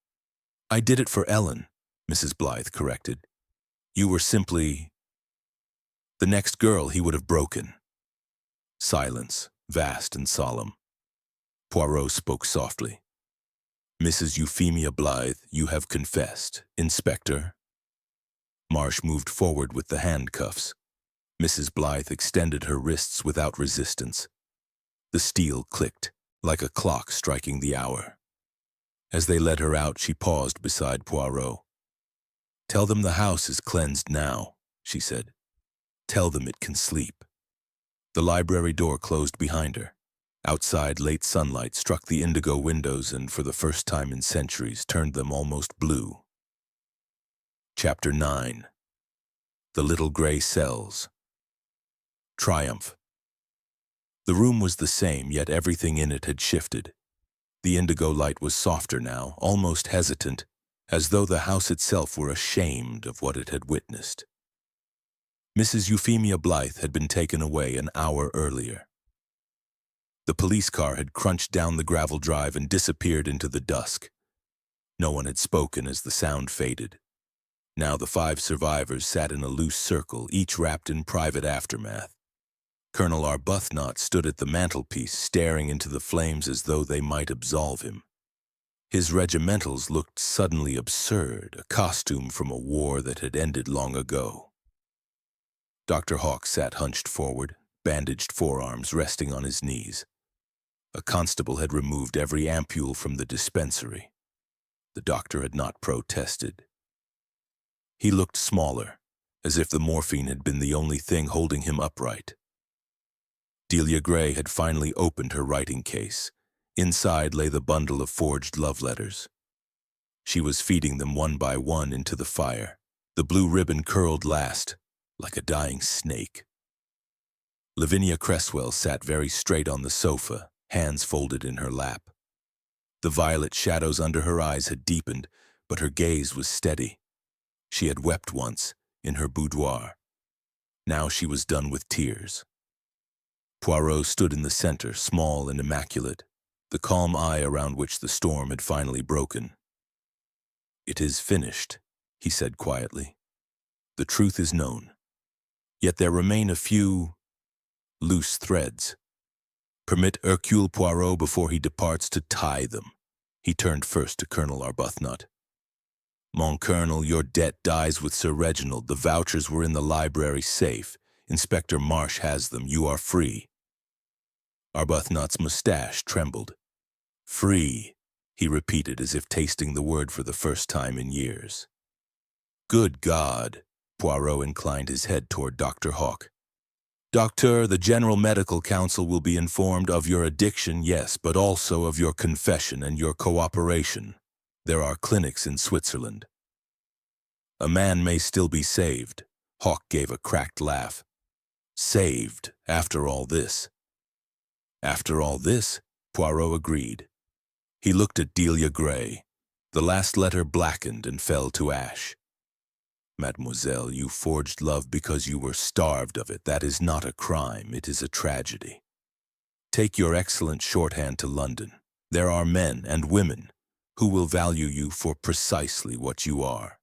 I did it for Ellen, Mrs. Blythe corrected. You were simply... the next girl he would have broken. Silence, vast and solemn. Poirot spoke softly. Mrs. Euphemia Blythe, you have confessed. Inspector. Marsh moved forward with the handcuffs. Mrs. Blythe extended her wrists without resistance. The steel clicked, like a clock striking the hour. As they led her out, she paused beside Poirot. Tell them the house is cleansed now, she said. Tell them it can sleep. The library door closed behind her. Outside, late sunlight struck the indigo windows and, for the first time in centuries, turned them almost blue. Chapter 9. The Little Gray Cells. Triumph. The room was the same, yet everything in it had shifted. The indigo light was softer now, almost hesitant, as though the house itself were ashamed of what it had witnessed. Mrs. Euphemia Blythe had been taken away an hour earlier. The police car had crunched down the gravel drive and disappeared into the dusk. No one had spoken as the sound faded. Now the 5 survivors sat in a loose circle, each wrapped in private aftermath. Colonel Arbuthnot stood at the mantelpiece, staring into the flames as though they might absolve him. His regimentals looked suddenly absurd, a costume from a war that had ended long ago. Dr. Hawk sat hunched forward, bandaged forearms resting on his knees. A constable had removed every ampule from the dispensary. The doctor had not protested. He looked smaller, as if the morphine had been the only thing holding him upright. Delia Gray had finally opened her writing case. Inside lay the bundle of forged love letters. She was feeding them one by one into the fire. The blue ribbon curled last, like a dying snake. Lavinia Cresswell sat very straight on the sofa, hands folded in her lap. The violet shadows under her eyes had deepened, but her gaze was steady. She had wept once, in her boudoir. Now she was done with tears. Poirot stood in the center, small and immaculate, the calm eye around which the storm had finally broken. "It is finished," he said quietly. "The truth is known. Yet there remain a few loose threads. Permit Hercule Poirot before he departs to tie them." He turned first to Colonel Arbuthnot. "Mon Colonel, your debt dies with Sir Reginald. The vouchers were in the library safe. Inspector Marsh has them. You are free." Arbuthnot's mustache trembled. "Free," he repeated as if tasting the word for the first time in years. "Good God!" Poirot inclined his head toward Dr. Hawk. "Doctor, the General Medical Council will be informed of your addiction, yes, but also of your confession and your cooperation. There are clinics in Switzerland. A man may still be saved." Hawk gave a cracked laugh. "Saved, after all this." "After all this," Poirot agreed. He looked at Delia Gray. The last letter blackened and fell to ash. "Mademoiselle, you forged love because you were starved of it. That is not a crime, it is a tragedy. Take your excellent shorthand to London. There are men and women who will value you for precisely what you are."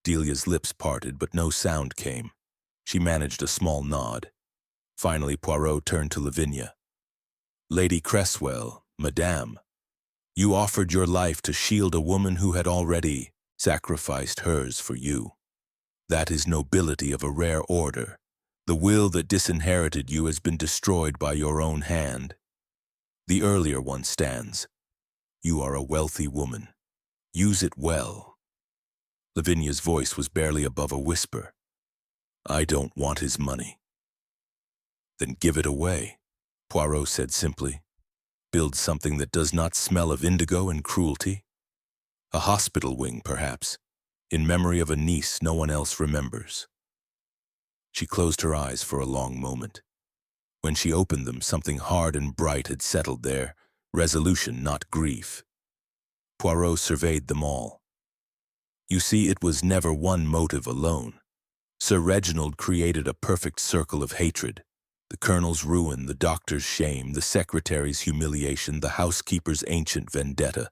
Delia's lips parted, but no sound came. She managed a small nod. Finally, Poirot turned to Lavinia. "Lady Cresswell, Madame, you offered your life to shield a woman who had already sacrificed hers for you. That is nobility of a rare order. The will that disinherited you has been destroyed by your own hand. The earlier one stands. You are a wealthy woman. Use it well." Lavinia's voice was barely above a whisper. "I don't want his money." "Then give it away," Poirot said simply. "Build something that does not smell of indigo and cruelty. A hospital wing, perhaps, in memory of a niece no one else remembers." She closed her eyes for a long moment. When she opened them, something hard and bright had settled there, resolution, not grief. Poirot surveyed them all. You see, it was never one motive alone. Sir Reginald created a perfect circle of hatred. The colonel's ruin, the doctor's shame, the secretary's humiliation, the housekeeper's ancient vendetta,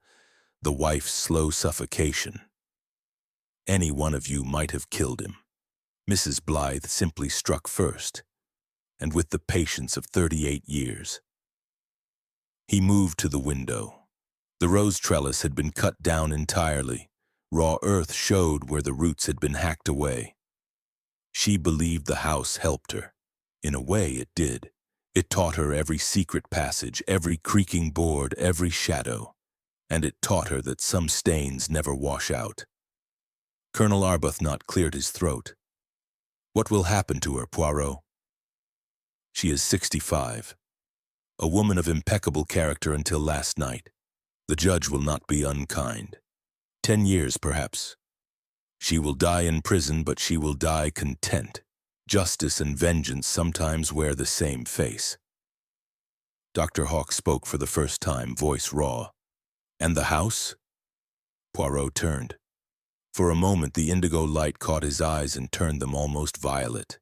the wife's slow suffocation. Any one of you might have killed him. Mrs. Blythe simply struck first, and with the patience of 38 years. He moved to the window. The rose trellis had been cut down entirely. Raw earth showed where the roots had been hacked away. She believed the house helped her. In a way, it did. It taught her every secret passage, every creaking board, every shadow. And it taught her that some stains never wash out. Colonel Arbuthnot cleared his throat. "What will happen to her, Poirot?" "She is 65. A woman of impeccable character until last night. The judge will not be unkind. 10 years, perhaps. She will die in prison, but she will die content. Justice and vengeance sometimes wear the same face. Dr. Hawk spoke for the first time, voice raw. And the house? Poirot turned. For a moment, the indigo light caught his eyes and turned them almost violet.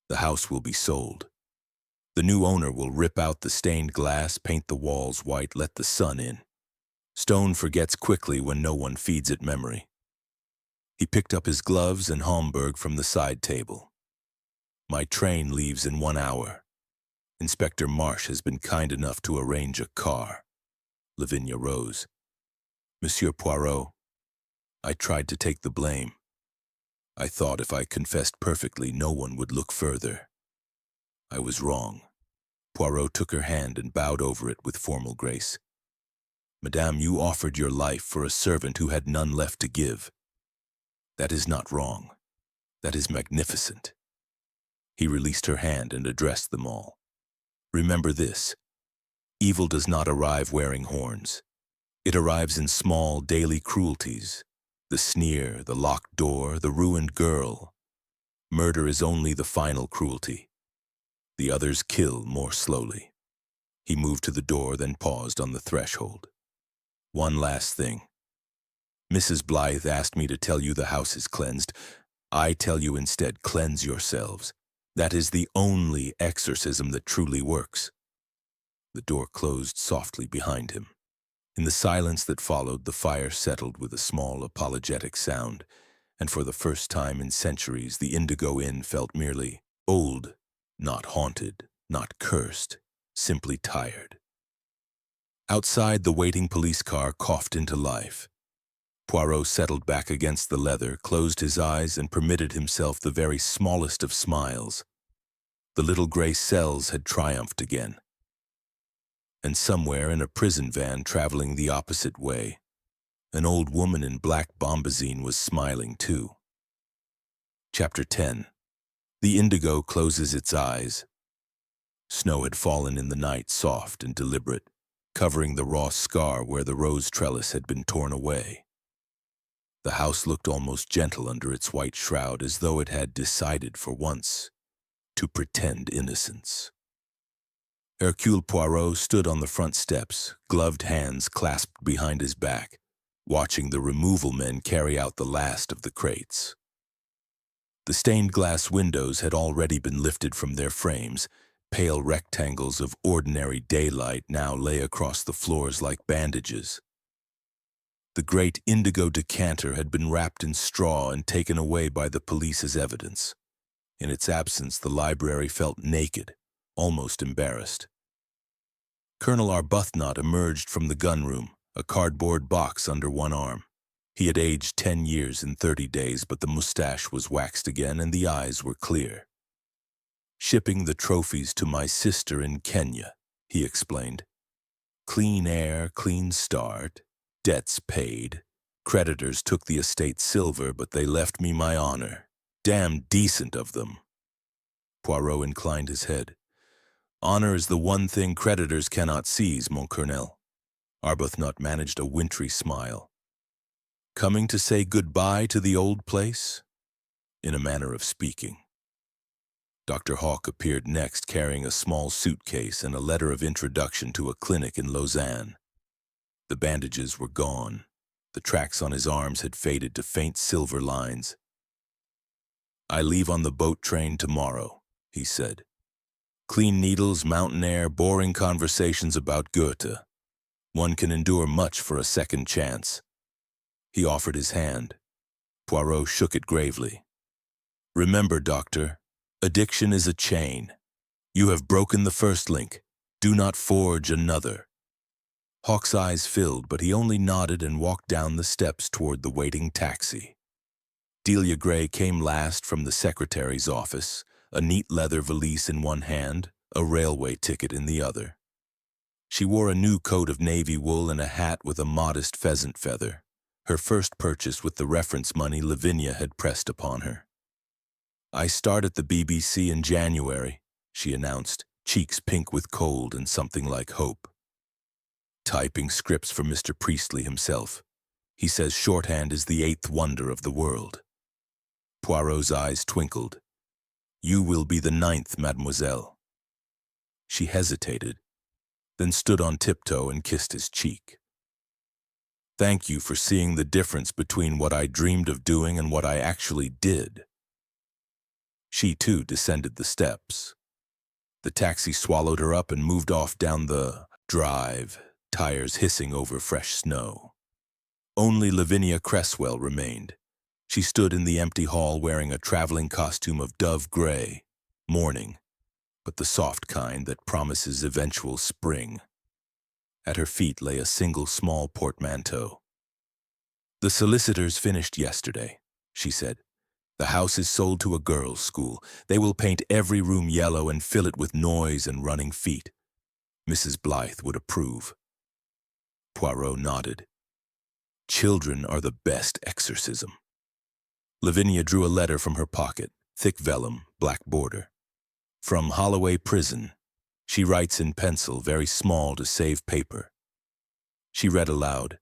The house will be sold. The new owner will rip out the stained glass, paint the walls white, let the sun in. Stone forgets quickly when no one feeds it memory. He picked up his gloves and Homburg from the side table. My train leaves in 1 hour. Inspector Marsh has been kind enough to arrange a car. Lavinia rose. Monsieur Poirot, I tried to take the blame. I thought if I confessed perfectly, no one would look further. I was wrong. Poirot took her hand and bowed over it with formal grace. Madame, you offered your life for a servant who had none left to give. That is not wrong. That is magnificent. He released her hand and addressed them all. Remember this. Evil does not arrive wearing horns. It arrives in small, daily cruelties. The sneer, the locked door, the ruined girl. Murder is only the final cruelty. The others kill more slowly. He moved to the door, then paused on the threshold. One last thing. Mrs. Blythe asked me to tell you the house is cleansed. I tell you instead, cleanse yourselves. That is the only exorcism that truly works. The door closed softly behind him. In the silence that followed, the fire settled with a small apologetic sound, and for the first time in centuries, the Indigo Inn felt merely old, not haunted, not cursed, simply tired. Outside, the waiting police car coughed into life. Poirot settled back against the leather, closed his eyes, and permitted himself the very smallest of smiles. The little gray cells had triumphed again. And somewhere in a prison van traveling the opposite way, an old woman in black bombazine was smiling too. Chapter 10. The indigo closes its eyes. Snow had fallen in the night, soft and deliberate, covering the raw scar where the rose trellis had been torn away. The house looked almost gentle under its white shroud, as though it had decided for once to pretend innocence. Hercule Poirot stood on the front steps, gloved hands clasped behind his back, watching the removal men carry out the last of the crates. The stained glass windows had already been lifted from their frames. Pale rectangles of ordinary daylight now lay across the floors like bandages. The great indigo decanter had been wrapped in straw and taken away by the police as evidence. In its absence, the library felt naked, almost embarrassed. Colonel Arbuthnot emerged from the gunroom, a cardboard box under one arm. He had aged 10 years in 30 days, but the mustache was waxed again and the eyes were clear. Shipping the trophies to my sister in Kenya, he explained. Clean air, clean start. Debts paid. Creditors took the estate silver, but they left me my honor. Damn decent of them. Poirot inclined his head. Honor is the one thing creditors cannot seize, mon colonel. Arbuthnot managed a wintry smile. Coming to say goodbye to the old place? In a manner of speaking. Dr. Hawk appeared next, carrying a small suitcase and a letter of introduction to a clinic in Lausanne. The bandages were gone. The tracks on his arms had faded to faint silver lines. I leave on the boat train tomorrow, he said. Clean needles, mountain air, boring conversations about Goethe. One can endure much for a second chance. He offered his hand. Poirot shook it gravely. Remember, doctor, addiction is a chain. You have broken the first link. Do not forge another. Hawk's eyes filled, but he only nodded and walked down the steps toward the waiting taxi. Delia Gray came last from the secretary's office, a neat leather valise in one hand, a railway ticket in the other. She wore a new coat of navy wool and a hat with a modest pheasant feather, her first purchase with the reference money Lavinia had pressed upon her. I start at the BBC in January, she announced, cheeks pink with cold and something like hope. Typing scripts for Mr. Priestley himself. He says shorthand is the eighth wonder of the world. Poirot's eyes twinkled. You will be the ninth, mademoiselle. She hesitated, then stood on tiptoe and kissed his cheek. Thank you for seeing the difference between what I dreamed of doing and what I actually did. She, too, descended the steps. The taxi swallowed her up and moved off down the drive, tires hissing over fresh snow. Only Lavinia Cresswell remained. She stood in the empty hall wearing a traveling costume of dove gray, mourning, but the soft kind that promises eventual spring. At her feet lay a single small portmanteau. The solicitors finished yesterday, she said. The house is sold to a girls' school. They will paint every room yellow and fill it with noise and running feet. Mrs. Blythe would approve. Poirot nodded. Children are the best exorcism. Lavinia drew a letter from her pocket, thick vellum, black border. From Holloway Prison. She writes in pencil, very small to save paper. She read aloud,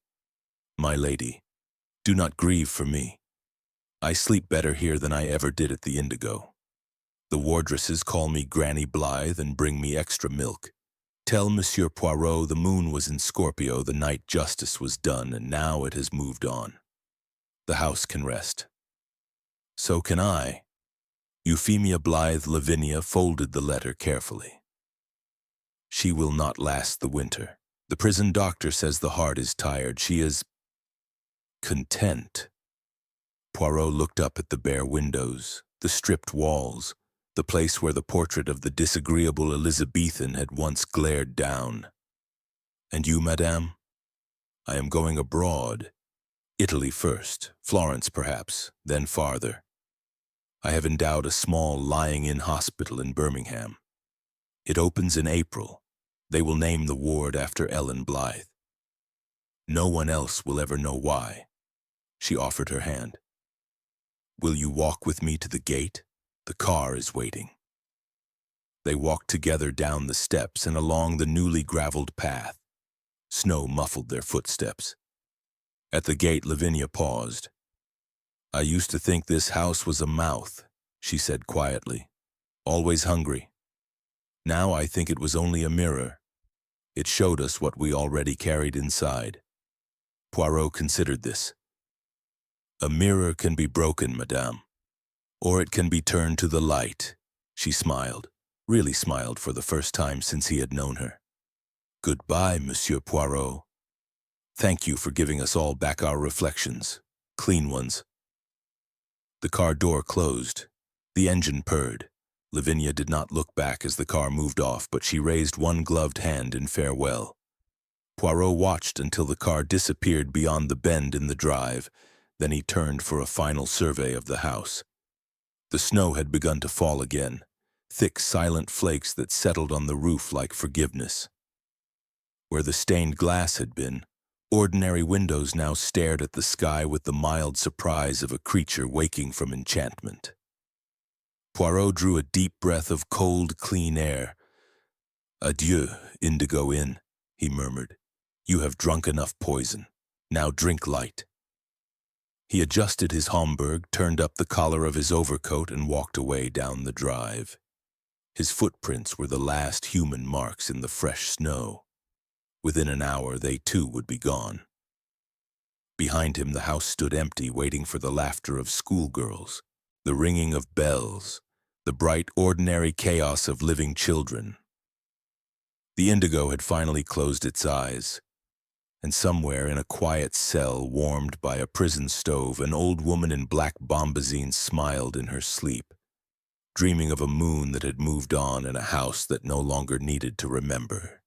My lady, do not grieve for me. I sleep better here than I ever did at the Indigo. The wardresses call me Granny Blythe and bring me extra milk. Tell Monsieur Poirot the moon was in Scorpio the night justice was done, and now it has moved on. The house can rest. So can I. Euphemia Blythe Lavinia folded the letter carefully. She will not last the winter. The prison doctor says the heart is tired. She is content. Poirot looked up at the bare windows, the stripped walls, the place where the portrait of the disagreeable Elizabethan had once glared down. And you, madame? I am going abroad. Italy first, Florence perhaps, then farther. I have endowed a small lying-in hospital in Birmingham. It opens in April. They will name the ward after Ellen Blythe. No one else will ever know why. She offered her hand. Will you walk with me to the gate? The car is waiting. They walked together down the steps and along the newly graveled path. Snow muffled their footsteps. At the gate, Lavinia paused. I used to think this house was a mouth, she said quietly. Always hungry. Now I think it was only a mirror. It showed us what we already carried inside. Poirot considered this. A mirror can be broken, madame, or it can be turned to the light. She smiled, really smiled for the first time since he had known her. Goodbye, Monsieur Poirot. Thank you for giving us all back our reflections, clean ones. The car door closed. The engine purred. Lavinia did not look back as the car moved off, but she raised one gloved hand in farewell. Poirot watched until the car disappeared beyond the bend in the drive. Then he turned for a final survey of the house. The snow had begun to fall again, thick, silent flakes that settled on the roof like forgiveness. Where the stained glass had been, ordinary windows now stared at the sky with the mild surprise of a creature waking from enchantment. Poirot drew a deep breath of cold, clean air. Adieu, Indigo Inn, he murmured. You have drunk enough poison. Now drink light. He adjusted his Homburg, turned up the collar of his overcoat, and walked away down the drive. His footprints were the last human marks in the fresh snow. Within an hour, they too would be gone. Behind him, the house stood empty, waiting for the laughter of schoolgirls, the ringing of bells, the bright, ordinary chaos of living children. The Indigo had finally closed its eyes. And somewhere in a quiet cell warmed by a prison stove, an old woman in black bombazine smiled in her sleep, dreaming of a moon that had moved on and a house that no longer needed to remember.